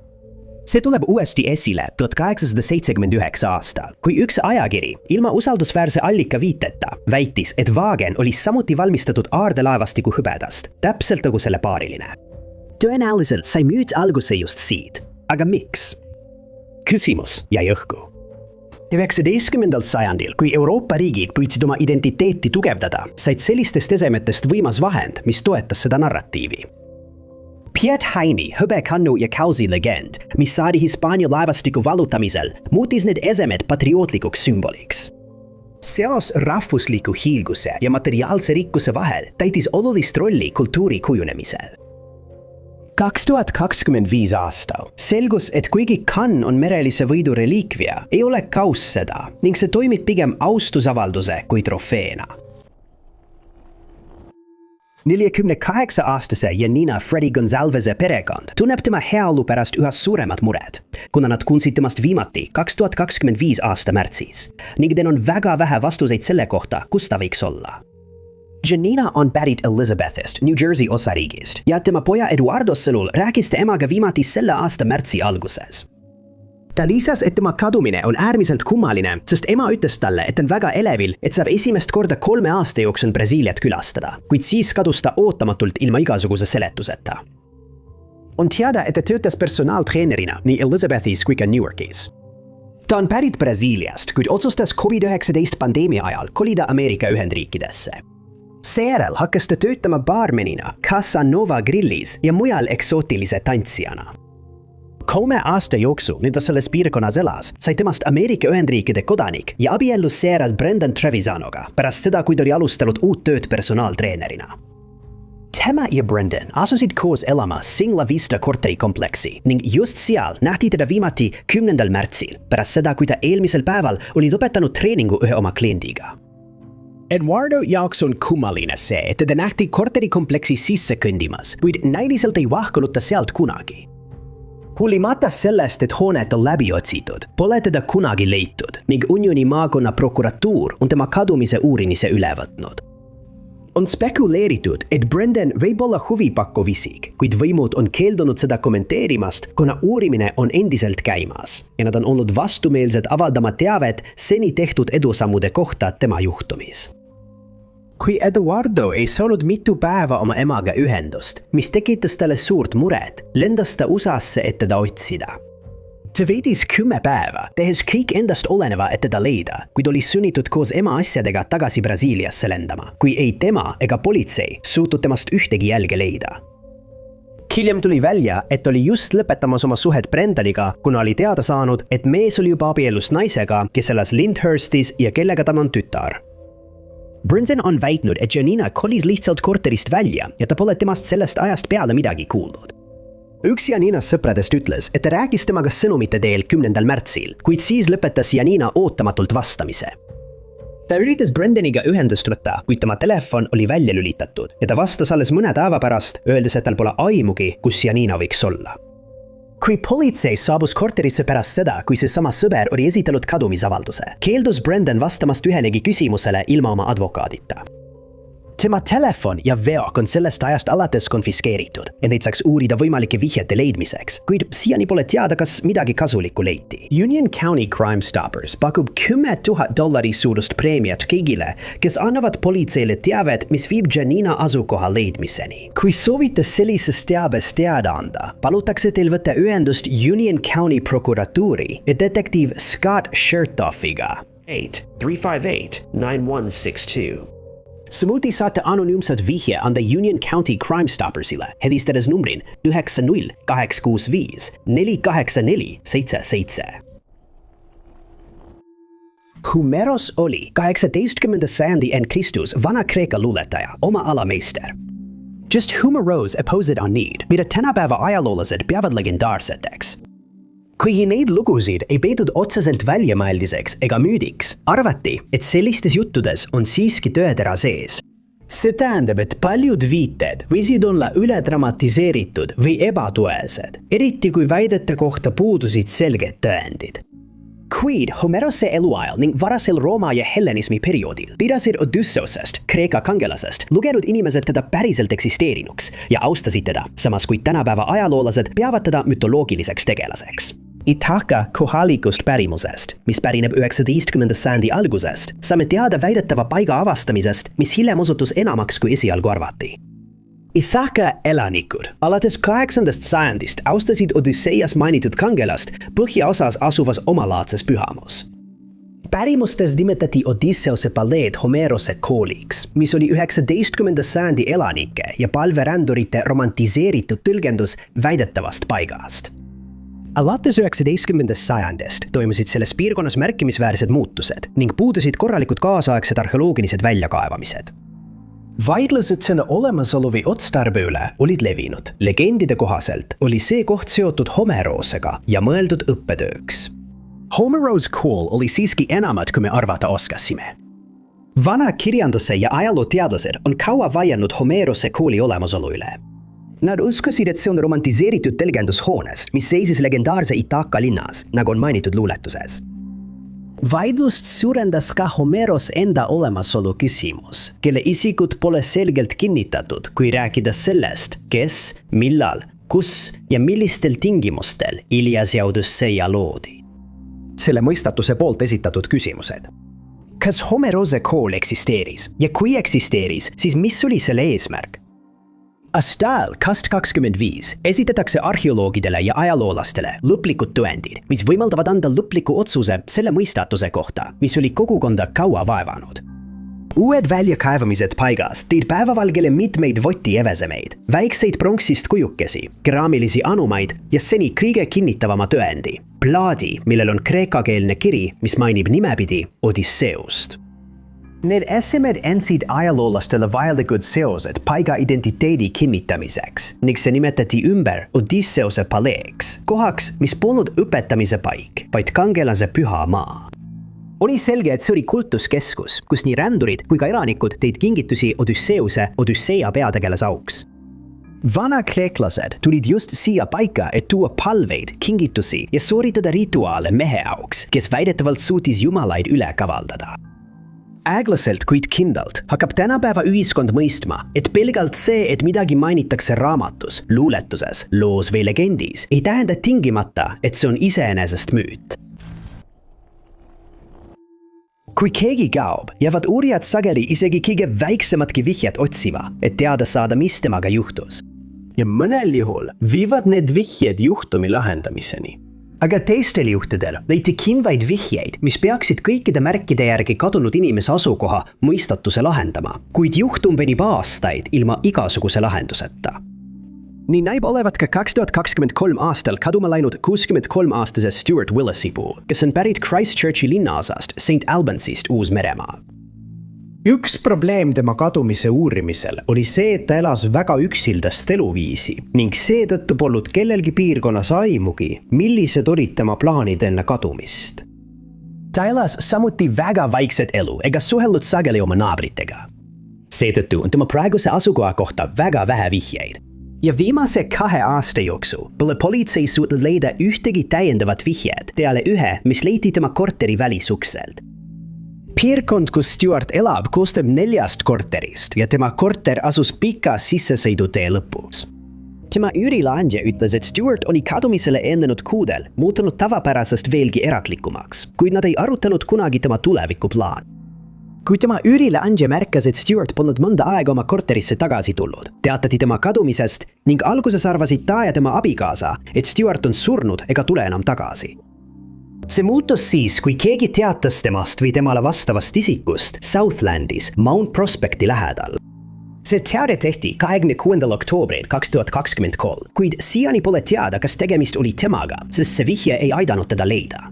See tuleb uuesti esile 1879 aastal, kui üks ajakiri ilma usaldusväärse allika viiteta väitis, et Wagen oli samuti valmistatud aardelaevastiku hõbedast, täpselt nagu selle paariline. Tõenäoliselt sai müüt alguse just siit, aga miks? Küsimus jäi õhku. 19. sajandil, kui Euroopa riigid püüdsid oma identiteeti tugevdada, said sellistest esemetest võimas vahend, mis toetas seda narratiivi. Piet Heini hõbekannu ja Kausi legend, mis saadi Hispaania laevastiku vallutamisel, muutis need esemed patriootlikuks sümboliks. Seos rahvusliku hiilguse ja materiaalse rikkuse vahel täitis olulist rolli kultuuri kujunemisel. 2025 aastal selgus, et kuigi Khan on merelise võidu reliikvia, ei ole Kaus seda ning see toimib pigem austusavalduse kui trofeena. 48-aastase Janina Freddy Gonzalvese perekond tunneb tema heaolu pärast üha suuremat mured, kuna nad kuulsid temast viimati 2025 aasta märtsis ning neil on väga vähe vastuseid selle kohta, kus ta võiks olla. Janina on pärit Elizabethist, New Jersey osariigist ja tema poja Eduardo sõnul rääkis ta emaga viimati selle aasta märtsi alguses. Ta lisas, et tema kadumine on äärmiselt kummaline, sest ema ütles talle, et on väga elevil, et saab esimest korda 3 aasta jooksul Brasiiliat külastada, kuid siis kadus ta ootamatult ilma igasuguse seletuseta. On teada, et ta töötas personaaltreenerina nii Elizabethis kui ka Newarkis. Ta on pärit Brasiiliast, kuid otsustas COVID-19 pandeemia ajal kolida Ameerika Ühendriikidesse. Seejärel hakkas ta töötama baarmenina Casa Nova grillis ja mujal eksootilise tantsijana. 3 aasta jooksul, mida selles piirkonnas elas, sai temast Ameerika Ühendriikide kodanik ja abiellus seeras Brendan Trevisanoga pärast seda, kui ta oli alustanud uut tööd personaaltreenerina. Tema ja Brendan asusid koos elama Singla Vista korterikompleksi ning just seal nähti teda viimati 10. märtsil pärast seda, kui ta eelmisel päeval oli lõpetanud treeningu ühe oma kliendiga. Eduardo jaoks on kummaline see, et teda nähti korterikompleksi sisse kõndimas, kuid näiliselt ei vahkunud ta sealt kunagi. Hoolimata sellest, et hoonet on läbi otsitud, pole teda kunagi leitud ning Unioni maakonna prokuratuur on tema kadumise uurimise üle võtnud. On spekuleeritud, et Brendan võib olla huvipakkuv isik, kuid võimud on keeldunud seda kommenteerimast, kuna uurimine on endiselt käimas ja nad on olnud vastumeelsed avaldama teavet seni tehtud edusammude kohta tema juhtumis. Kui Eduardo ei saanud mitu päeva oma emaga ühendust, mis tekitas talle suurt muret, lendas ta USA-sse, et teda otsida. Ta veedis 10 päeva, tehes kõik endast oleneva, et teda leida, kuid oli sunnitud koos ema asjadega tagasi Brasiiliasse lendama, kui ei tema ega politsei suutnud temast ühtegi jälge leida. Hiljem tuli välja, et oli just lõpetamas oma suhet Brendaniga, kuna oli teada saanud, et mees oli juba abielus naisega, kes elas Lyndhurstis ja kellega tal on tütar. Brendan on väitnud, et Janina kolis lihtsalt korterist välja ja ta pole temast sellest ajast peale midagi kuulnud. Üks Janinas sõpradest ütles, et ta rääkis temaga sõnumite teel 10. märtsil, kuid siis lõpetas Janina ootamatult vastamise. Ta üritas Brendaniga ühendust võtta, kuid tema telefon oli välja lülitatud ja ta vastas alles mõne päeva pärast, öeldes, et tal pole aimugi, kus Janina võiks olla. Kui politsei saabus korterisse pärast seda, kui see sama sõber oli esitanud kadumisavalduse, keeldus Brendan vastamast ühelegi küsimusele ilma oma advokaadita. Tema telefon ja veok on sellest ajast alates konfiskeeritud, et neid saaks uurida võimalike vihjete leidmiseks, kuid siiani pole teada, kas midagi kasulikku leiti. Union County Crime Stoppers pakub $10,000 suurust preemiat kõigile, kes annavad politseile teavet, mis viib Janina asukoha leidmiseni. Kui soovite sellisest teabest teada anda, palutakse teil võtta ühendust Union County prokuratuuri ja detektiiv Scott Shertoffiga. 8-358-9162. Samuti saate anonüümsed vihje anda Union County Crime Stoppersile, helistades numbrin 90-865-484-77. Homeros oli 18. sajandi enne Kristus Vana-Kreeka luuletaja, oma ala meister. Just Homeros opposed on need, mida tänapäeva ajaloolased peavad legendaarseteks. Kuigi neid lugusid ei peetud otseselt väljamõeldiseks ega müüdiks, arvati, et sellistes juttudes on siiski tõetera sees. See tähendab, et paljud viited võisid olla üledramatiseeritud või ebatõesed, eriti kui väidete kohta puudusid selged tõendid. Kuid Homerose eluajal ning varasel Rooma ja hellenismi perioodil pidasid Odysseusest, Kreeka kangelasest, lugenud inimesed teda päriselt eksisteerinuks ja austasid teda, samas kui tänapäeva ajaloolased peavad teda mütoloogiliseks tegelaseks. Ithaka kohalikust pärimusest, mis pärineb 19. sajandi algusest, saame teada väidetava paiga avastamisest, mis hiljem osutus enamaks kui esialgu arvati. Ithaka elanikud alates 8. sajandist austasid Odüsseias mainitud kangelast põhjaosas asuvas omalaadses pühamos. Pärimustes nimetati Odysseuse paleed Homerose kooliks, mis oli 19. sajandi elanike ja palverändurite romantiseeritud tõlgendus väidetavast paigast. Alates 19. sajandist toimusid selles piirkonnas märkimisväärsed muutused ning puudusid korralikud kaasaegsed arheoloogilised väljakaevamised. Vaidlused selle olemasolu või otstarbe üle olid levinud. Legendide kohaselt oli see koht seotud Homerosega ja mõeldud õppetööks. Homerose kool oli siiski enamat, kui me arvata oskasime. Vana kirjanduse ja ajalooteadlased on kaua vaielnud Homerose kooli olemasolu üle. Nad uskasid, et see on romantiseeritud tõlgendushoones, mis seisis legendaarse Ithaka linnas, nagu on mainitud luuletuses. Vaidlust suurendas ka Homeros enda olemasolu küsimus, kelle isikut pole selgelt kinnitatud, kui rääkida sellest, kes, millal, kus ja millistel tingimustel Ilias ja Odüsseia loodi. Selle mõistatuse poolt esitatud küsimused. Kas Homerose kool eksisteeris ja kui eksisteeris, siis mis oli selle eesmärk? Aastal 2025 esitatakse arheoloogidele ja ajaloolastele lõplikud tõendid, mis võimaldavad anda lõpliku otsuse selle mõistatuse kohta, mis oli kogukonda kaua vaevanud. Uued väljakaevamised paigast tõid päevavalgele mitmeid votievesemeid, väikseid pronksist kujukesi, keraamilisi anumaid ja seni kõige kinnitavama tõendi, plaadi, millel on kreekakeelne kiri, mis mainib nimepidi Odysseust. Need esemed andsid ajaloolastele vajalikud seosed paiga identiteedi kinnitamiseks ning see nimetati ümber Odysseuse paleeks, kohaks, mis polnud õpetamise paik, vaid kangelase püha maa. Oli selge, et see oli kultuskeskus, kus nii rändurid kui ka elanikud teid kingitusi Odysseuse Odüsseia peategelase auks. Vana-kreeklased tulid just siia paika, et tuua palveid, kingitusi ja sooritada rituaale mehe auks, kes väidetavalt suutis jumalaid üle kavaldada. Äglaselt, kuid kindlalt hakkab tänapäeva ühiskond mõistma, et pelgalt see, et midagi mainitakse raamatus, luuletuses, loos või legendis, ei tähenda tingimata, et see on iseenesest müüt. Kui keegi kaob, jäävad uurijad sageli isegi kõige väiksematki vihjet otsima, et teada saada, mis temaga juhtus. Ja mõnel juhul viivad need vihjed juhtumi lahendamiseni. Aga teistel juhtudel leiti kindlaid vihjeid, mis peaksid kõikide märkide järgi kadunud inimese asukoha mõistatuse lahendama, kuid juhtum venib aastaid ilma igasuguse lahenduseta. Nii näib olevat ka 2023 aastal kaduma läinud 63-aastase Stuart Willasi puhul, kes on pärit Christchurchi linnaosast St Albansist Uus-Meremaa. Üks probleem tema kadumise uurimisel oli see, et ta elas väga üksildast eluviisi ning seetõttu polnud kellelgi piirkonnas aimugi, millised olid tema plaanid enne kadumist. Ta elas samuti väga vaikset elu ega suhelnud sageli oma naabritega. Seetõttu on tema praeguse asukoha kohta väga vähe vihjeid. Ja viimase 2 aasta jooksul pole politsei suutnud leida ühtegi täiendavat vihjed peale ühe, mis leiti tema korteri välisukselt. Piirkond, kus Stuart elab, koostab 4 korterist ja tema korter asus pika sissesõidutee lõpus. Tema üürileandja ütles, et Stuart oli kadumisele eelnenud kuudel muutunud tavapärasest veelgi eraklikumaks, kuid nad ei arutanud kunagi tema tulevikuplaan. Kui tema üürileandja märkas, et Stuart polnud mõnda aega oma korterisse tagasi tulnud, teatati tema kadumisest ning alguses arvasid ta ja tema abikaasa, et Stuart on surnud ega tule enam tagasi. See muutus siis, kui keegi teatas temast või temale vastavast isikust Southlandis Mount Prospecti lähedal. See teade tehti 26. oktoobril 2023, kuid siiani pole teada, kas tegemist oli temaga, sest see vihje ei aidanud teda leida.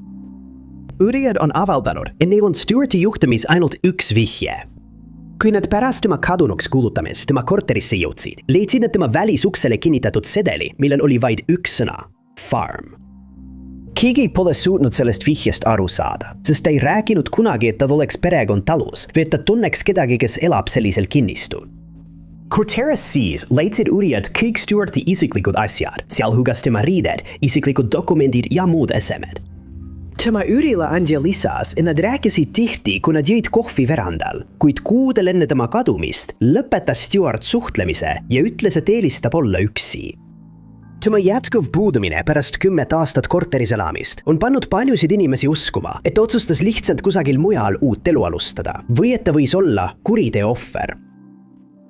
Uurijad on avaldanud, et neil on Stuarti juhtumis ainult üks vihje. Kui nad pärast tema kadunuks kuulutamist tema korterisse jõudsid, leidsid nad tema välisuksele kinnitatud sedeli, millel oli vaid üks sõna – farm. Keegi pole suutnud sellest vihjest aru saada, sest ta ei rääkinud kunagi, et tal oleks perekond talus või et ta tunneks kedagi, kes elab sellisel kinnistul. Corteras siis leidsid uurijad kõik Stuarti isiklikud asjad, sealhulgas tema riided, isiklikud dokumendid ja muud esemed. Tema üürileandja lisas, et nad rääkisid tihti, kui nad jõid kohvi verandal, kuid kuudel enne tema kadumist lõpetas Stuart suhtlemise ja ütles, et eelistab olla üksi. Tema jätkuv puudumine pärast 10 aastat korteris elamist on pannud paljusid inimesi uskuma, et otsustas lihtsalt kusagil mujal uut elu alustada või et ta võis olla kuriteo ohver.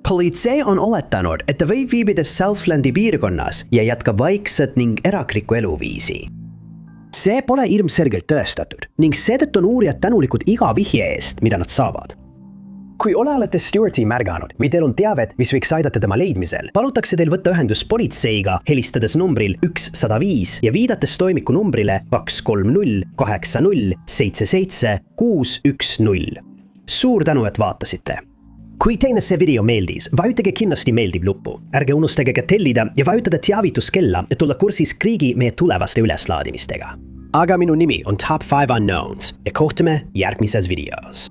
Politsei on oletanud, et ta võib viibida Southlandi piirkonnas ja jätkab vaikset ning eraklikku eluviisi. See pole ilmselgelt tõestatud ning seetõttu on uurijad tänulikud iga vihje eest, mida nad saavad. Kui olete Stuarti märganud või teil on teavet, mis võiks aidata tema leidmisel, palutakse teil võtta ühendust politseiga, helistades numbril 105 ja viidates toimiku numbrile 230 80 77 610. Suur tänu, et vaatasite! Kui teile see video meeldis, vajutage kindlasti meeldib nuppu. Ärge unustage ka tellida ja vajutada teavituskella, et olla kursis kõigi meie tulevaste üleslaadimistega. Aga minu nimi on Top 5 Unknowns ja kohtume järgmises videos.